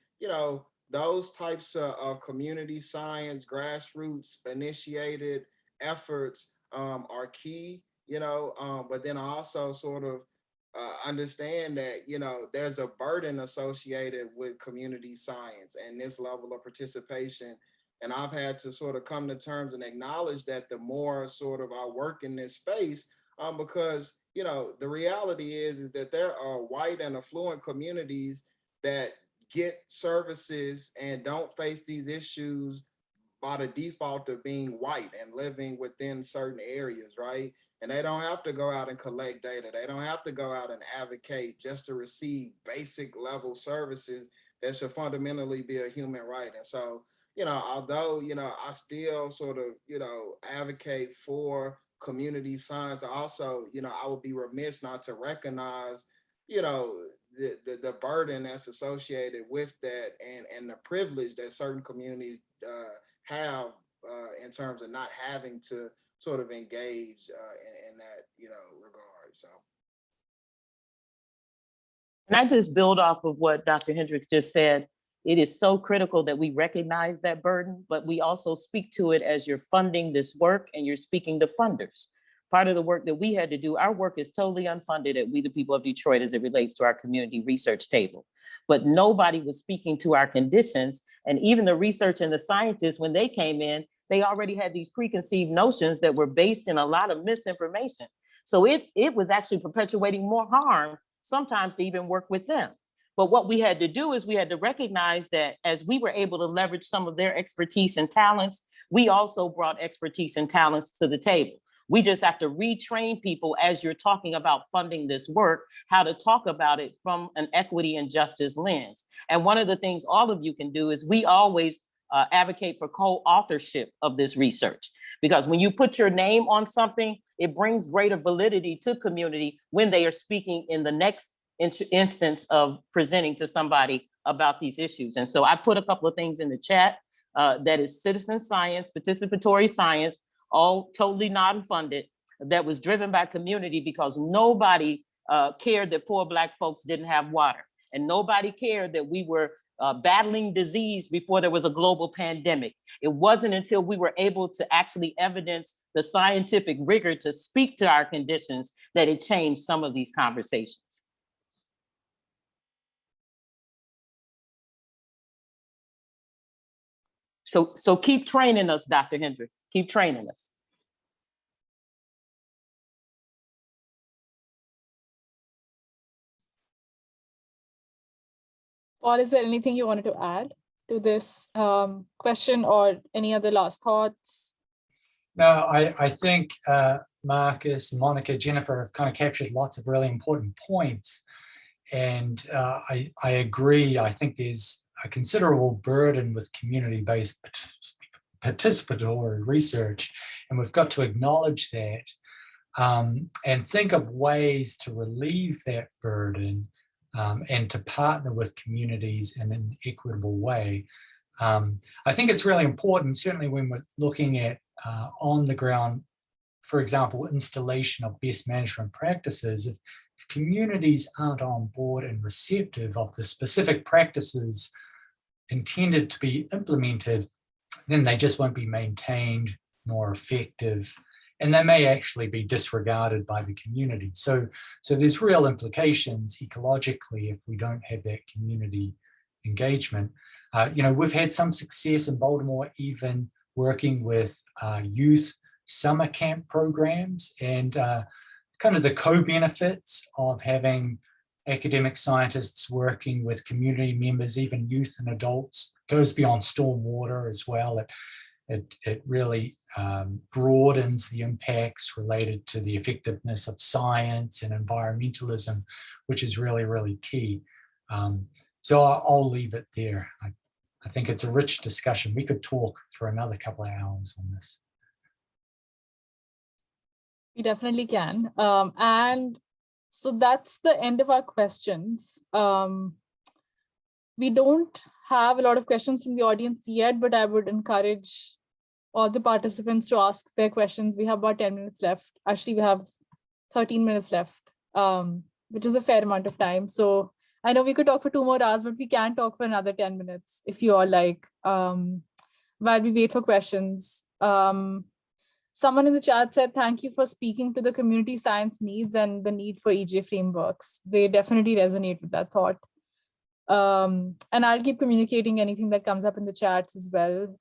those types of community science, grassroots initiated efforts are key, but then I also sort of understand that, there's a burden associated with community science and this level of participation. And I've had to sort of come to terms and acknowledge that the more sort of I work in this space, because, the reality is that there are white and affluent communities that get services and don't face these issues by the default of being white and living within certain areas, right? And they don't have to go out and collect data. They don't have to go out and advocate just to receive basic level services that should fundamentally be a human right. And so, although, I still sort of, advocate for community science, I also, I would be remiss not to recognize, the burden that's associated with that and the privilege that certain communities have in terms of not having to sort of engage in that, regard. So. And I just build off of what Dr. Hendricks just said. It is so critical that we recognize that burden, but we also speak to it as you're funding this work and you're speaking to funders. Part of the work that we had to do, our work is totally unfunded at We the People of Detroit as it relates to our community research table. But nobody was speaking to our conditions. And even the research and the scientists, when they came in, they already had these preconceived notions that were based in a lot of misinformation. So it was actually perpetuating more harm sometimes to even work with them. But what we had to do is we had to recognize that as we were able to leverage some of their expertise and talents, we also brought expertise and talents to the table. We just have to retrain people as you're talking about funding this work, how to talk about it from an equity and justice lens. And one of the things all of you can do is we always advocate for co-authorship of this research. Because when you put your name on something, it brings greater validity to community when they are speaking in the next instance of presenting to somebody about these issues. And so I put a couple of things in the chat that is citizen science, participatory science, all totally non-funded, that was driven by community because nobody cared that poor Black folks didn't have water. And nobody cared that we were battling disease before there was a global pandemic. It wasn't until we were able to actually evidence the scientific rigor to speak to our conditions that it changed some of these conversations. So keep training us, Dr. Hendricks, keep training us. Paul, is there anything you wanted to add to this question or any other last thoughts? No, I think Marccus, Monica, Jennifer have kind of captured lots of really important points. And I agree. I think there's a considerable burden with community-based participatory research, and we've got to acknowledge that and think of ways to relieve that burden and to partner with communities in an equitable way. I think it's really important, certainly when we're looking at on the ground, for example, installation of best management practices. If communities aren't on board and receptive of the specific practices intended to be implemented, then they just won't be maintained nor effective, and they may actually be disregarded by the community. So there's real implications ecologically if we don't have that community engagement. We've had some success in Baltimore, even working with youth summer camp programs, and kind of the co-benefits of having academic scientists working with community members, even youth and adults, goes beyond stormwater as well. It really broadens the impacts related to the effectiveness of science and environmentalism, which is really, really key. So I'll leave it there. I think it's a rich discussion. We could talk for another couple of hours on this. We definitely can. And so that's the end of our questions. We don't have a lot of questions from the audience yet, but I would encourage all the participants to ask their questions. We have about 10 minutes left. Actually, we have 13 minutes left, which is a fair amount of time. So I know we could talk for 2 more hours, but we can talk for another 10 minutes if you all like, while we wait for questions. Someone in the chat said, thank you for speaking to the community science needs and the need for EJ frameworks. They definitely resonate with that thought. And I'll keep communicating anything that comes up in the chats as well.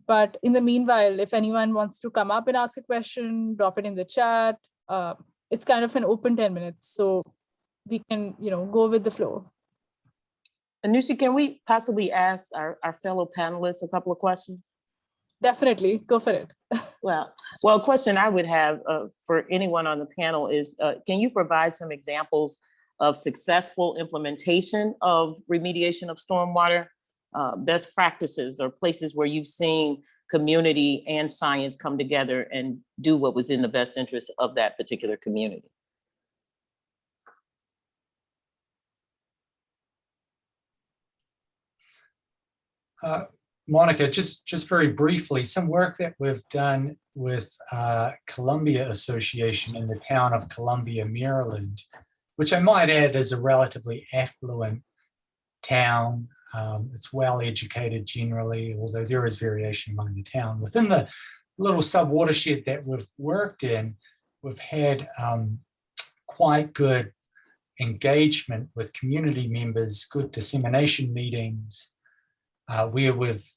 But in the meanwhile, if anyone wants to come up and ask a question, drop it in the chat. It's kind of an open 10 minutes, so we can, go with the flow. Anushi, can we possibly ask our fellow panelists a couple of questions? Definitely, go for it. Well, a question I would have for anyone on the panel is, can you provide some examples of successful implementation of remediation of stormwater, best practices or places where you've seen community and science come together and do what was in the best interest of that particular community? Monica, just very briefly, some work that we've done with Columbia Association in the town of Columbia, Maryland, which I might add is a relatively affluent town. It's well educated generally, although there is variation among the town. Within the little sub-watershed that we've worked in, we've had quite good engagement with community members, good dissemination meetings, where we've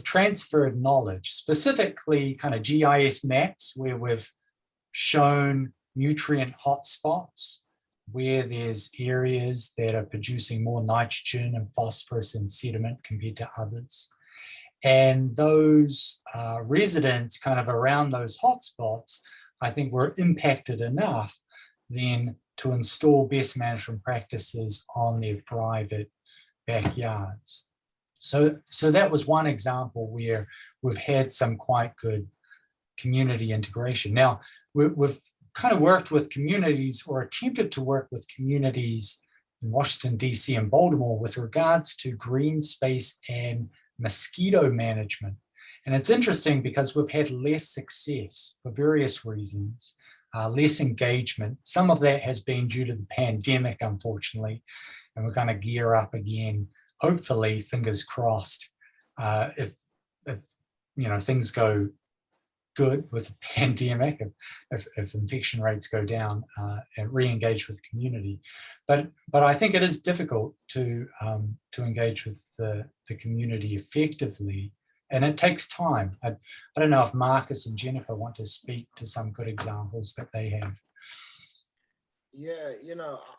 transferred knowledge, specifically kind of GIS maps, where we've shown nutrient hotspots, where there's areas that are producing more nitrogen and phosphorus and sediment compared to others. And those residents kind of around those hotspots, I think, were impacted enough then to install best management practices on their private backyards. So that was one example where we've had some quite good community integration. Now, we've kind of worked with communities or attempted to work with communities in Washington, DC and Baltimore with regards to green space and mosquito management. And it's interesting because we've had less success for various reasons, less engagement. Some of that has been due to the pandemic, unfortunately, and we're going to gear up again, hopefully, fingers crossed, if things go good with the pandemic, if infection rates go down, and re-engage with the community. But I think it is difficult to engage with the community effectively, and it takes time. I don't know if Marccus and Jennifer want to speak to some good examples that they have. Yeah,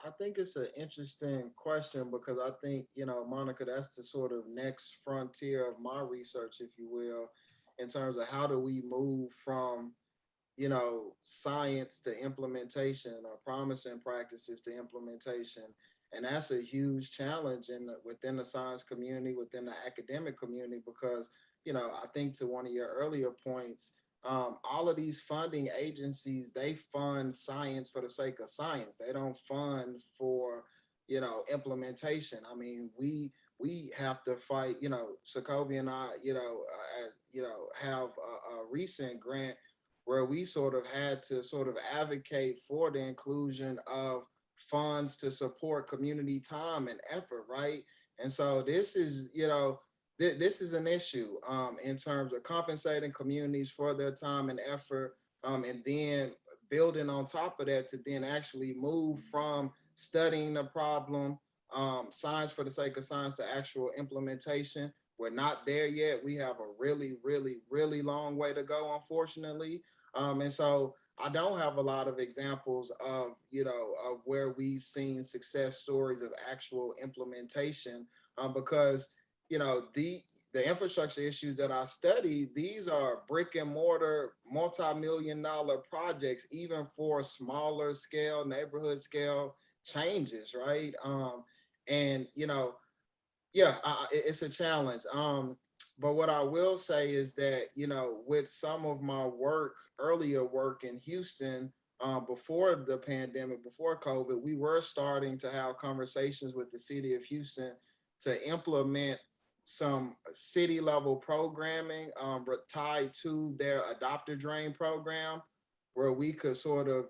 I think it's an interesting question because I think, Monica, that's the sort of next frontier of my research, if you will, in terms of how do we move from, science to implementation or promising practices to implementation. And that's a huge challenge within the science community, within the academic community, because, I think to one of your earlier points, all of these funding agencies, they fund science for the sake of science. They don't fund for, implementation. I mean, we have to fight, Sokovia and I, have a recent grant where we sort of had to sort of advocate for the inclusion of funds to support community time and effort, right? And so this is, this is an issue in terms of compensating communities for their time and effort, and then building on top of that to then actually move from studying the problem, science for the sake of science, to actual implementation. We're not there yet. We have a really, really, really long way to go, unfortunately. And so I don't have a lot of examples of, of where we've seen success stories of actual implementation, because the infrastructure issues that I study, these are brick and mortar, multi-million-dollar projects, even for smaller scale, neighborhood scale changes, right? And yeah, it's a challenge. But what I will say is that, with some of my earlier work in Houston, before the pandemic, before COVID, we were starting to have conversations with the city of Houston to implement some city level programming tied to their adopter drain program, where we could sort of,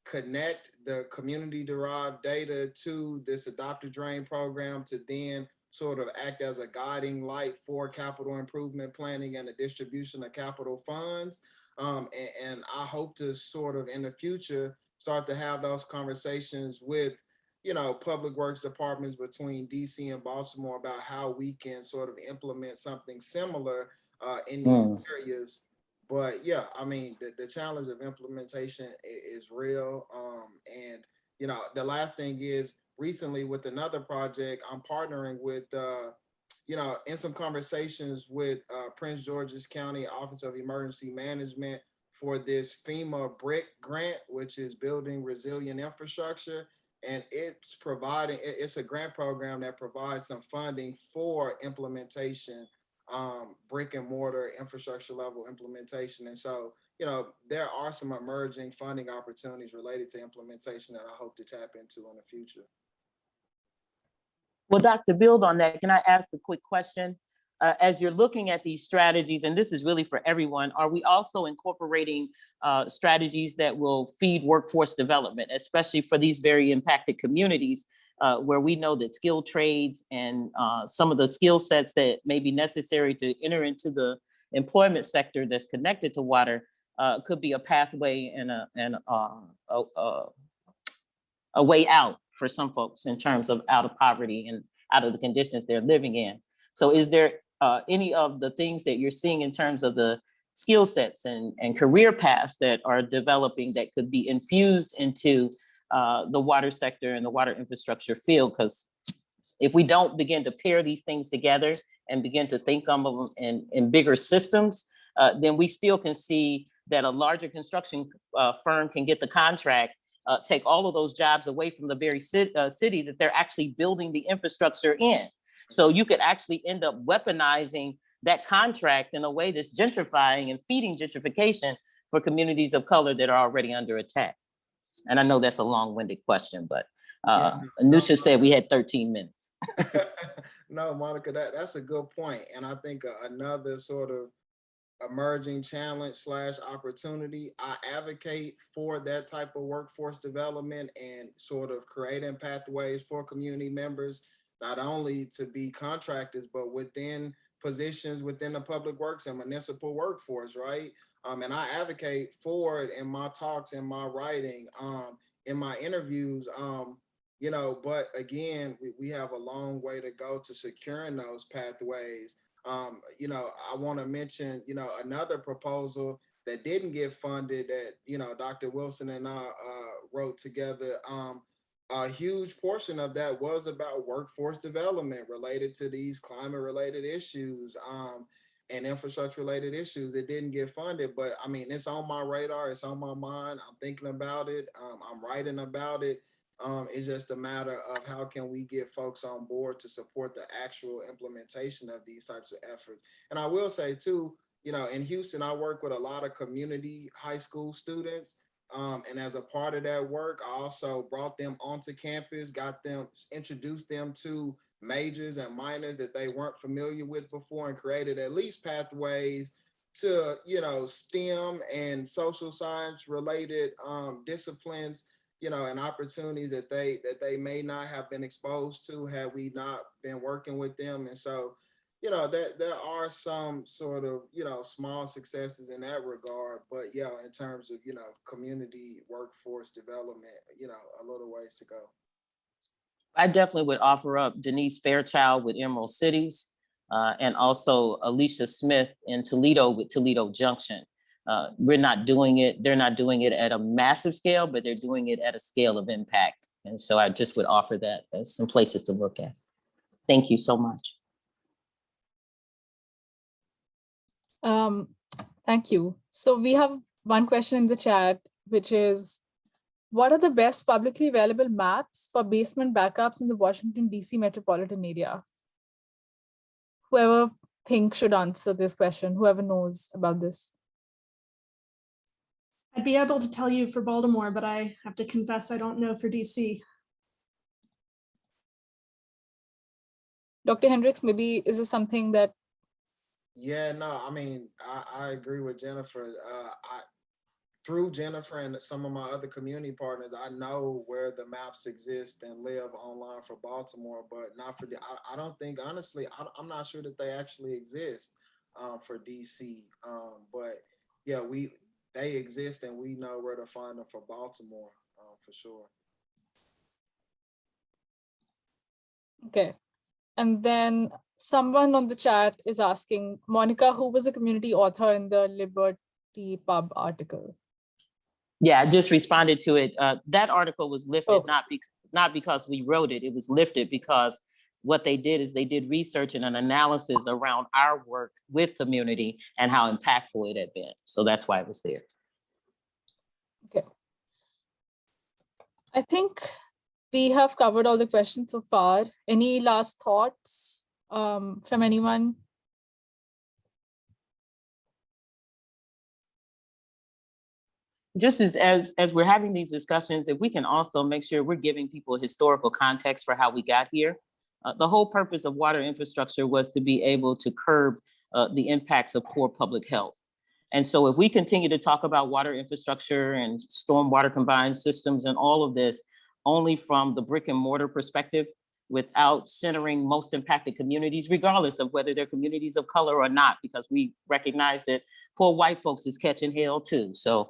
connect the community derived data to this adopter drain program to then sort of act as a guiding light for capital improvement planning and the distribution of capital funds. And I hope to sort of in the future start to have those conversations with, public works departments between DC and Baltimore about how we can sort of implement something similar in these areas. But yeah, I mean, the challenge of implementation is real. And, the last thing is, recently with another project, I'm partnering with, in some conversations with Prince George's County Office of Emergency Management for this FEMA BRIC grant, which is building resilient infrastructure. And it's a grant program that provides some funding for implementation, brick and mortar infrastructure level implementation. And so, there are some emerging funding opportunities related to implementation that I hope to tap into in the future. Well, Dr. Build on that, can I ask a quick question? As you're looking at these strategies, and this is really for everyone, are we also incorporating strategies that will feed workforce development, especially for these very impacted communities where we know that skilled trades and some of the skill sets that may be necessary to enter into the employment sector that's connected to water could be a pathway and a way out for some folks in terms of out of poverty and out of the conditions they're living in. So is there any of the things that you're seeing in terms of the skill sets and career paths that are developing that could be infused into the water sector and the water infrastructure field? Because if we don't begin to pair these things together and begin to think of them in bigger systems, then we still can see that a larger construction firm can get the contract, take all of those jobs away from the very city that they're actually building the infrastructure in. So you could actually end up weaponizing that contract in a way that's gentrifying and feeding gentrification for communities of color that are already under attack. And I know that's a long-winded question, but Anusha said we had 13 minutes. No, Monica, that's a good point. And I think another sort of emerging challenge / opportunity, I advocate for that type of workforce development and sort of creating pathways for community members, not only to be contractors, but within positions within the public works and municipal workforce, right? And I advocate for it in my talks, in my writing, in my interviews, but again, we have a long way to go to securing those pathways. I want to mention, another proposal that didn't get funded that, Dr. Wilson and I wrote together. A huge portion of that was about workforce development related to these climate related issues and infrastructure related issues. It didn't get funded, but I mean, it's on my radar. It's on my mind. I'm thinking about it. I'm writing about it. It's just a matter of how can we get folks on board to support the actual implementation of these types of efforts. And I will say too, in Houston, I work with a lot of community high school students. And as a part of that work, I also brought them onto campus, introduced them to majors and minors that they weren't familiar with before, and created at least pathways to, STEM and social science related disciplines, and opportunities that they may not have been exposed to had we not been working with them. And so, there are some sort of, small successes in that regard, but yeah, in terms of, community workforce development, a little ways to go. I definitely would offer up Denise Fairchild with Emerald Cities and also Alicia Smith in Toledo with Toledo Junction. We're not doing it. They're not doing it at a massive scale, but they're doing it at a scale of impact. And so I just would offer that as some places to look at. Thank you so much. Thank you. So we have one question in the chat, which is, what are the best publicly available maps for basement backups in the Washington, DC metropolitan area? Whoever thinks should answer this question, whoever knows about this. I'd be able to tell you for Baltimore, but I have to confess I don't know for DC. Dr. Hendricks, maybe is this something that? Yeah, no, I mean, I agree with Jennifer. Through Jennifer and some of my other community partners, I know where the maps exist and live online for Baltimore, but not for, I don't think, honestly, I'm not sure that they actually exist for DC. But yeah, they exist and we know where to find them for Baltimore for sure. Okay. And then someone on the chat is asking, Monica, who was a community author in the Liberty Pub article? Yeah, I just responded to it. That article was lifted not because we wrote it. It was lifted because what they did is they did research and an analysis around our work with community and how impactful it had been. So that's why it was there. Okay. I think we have covered all the questions so far. Any last thoughts from anyone? Just as we're having these discussions, if we can also make sure we're giving people historical context for how we got here. The whole purpose of water infrastructure was to be able to curb the impacts of poor public health. And so if we continue to talk about water infrastructure and stormwater combined systems and all of this only from the brick and mortar perspective, without centering most impacted communities, regardless of whether they're communities of color or not, because we recognize that poor white folks is catching hell too. So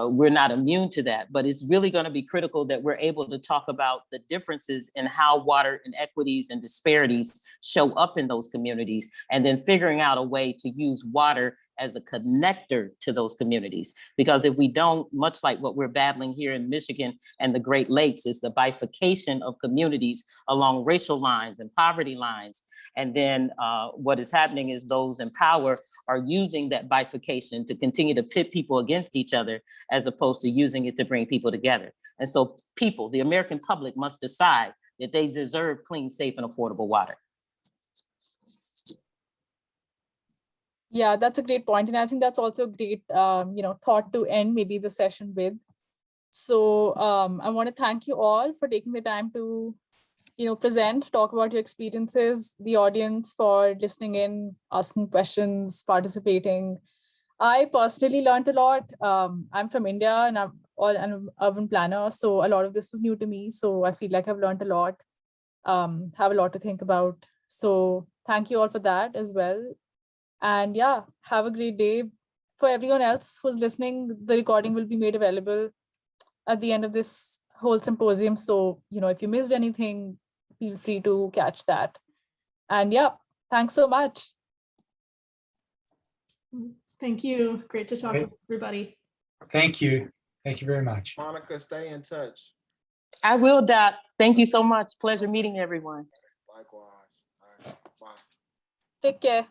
we're not immune to that, but it's really going to be critical that we're able to talk about the differences in how water inequities and disparities show up in those communities, and then figuring out a way to use water as a connector to those communities. Because if we don't, much like what we're battling here in Michigan and the Great Lakes, is the bifurcation of communities along racial lines and poverty lines. And then what is happening is those in power are using that bifurcation to continue to pit people against each other, as opposed to using it to bring people together. And so people, the American public, must decide that they deserve clean, safe, and affordable water. Yeah, that's a great point. And I think that's also a great thought to end maybe the session with. So I want to thank you all for taking the time to present, talk about your experiences, the audience for listening in, asking questions, participating. I personally learned a lot. I'm from India and I'm an urban planner, so a lot of this was new to me. So I feel like I've learned a lot, have a lot to think about. So thank you all for that as well. And yeah, have a great day. For everyone else who's listening, the recording will be made available at the end of this whole symposium. So, if you missed anything, feel free to catch that. And yeah, thanks so much. Thank you. Great to talk with everybody. Thank you. Thank you very much. Monica, stay in touch. I will, Doc. Thank you so much. Pleasure meeting everyone. Likewise. All right. Bye. Take care.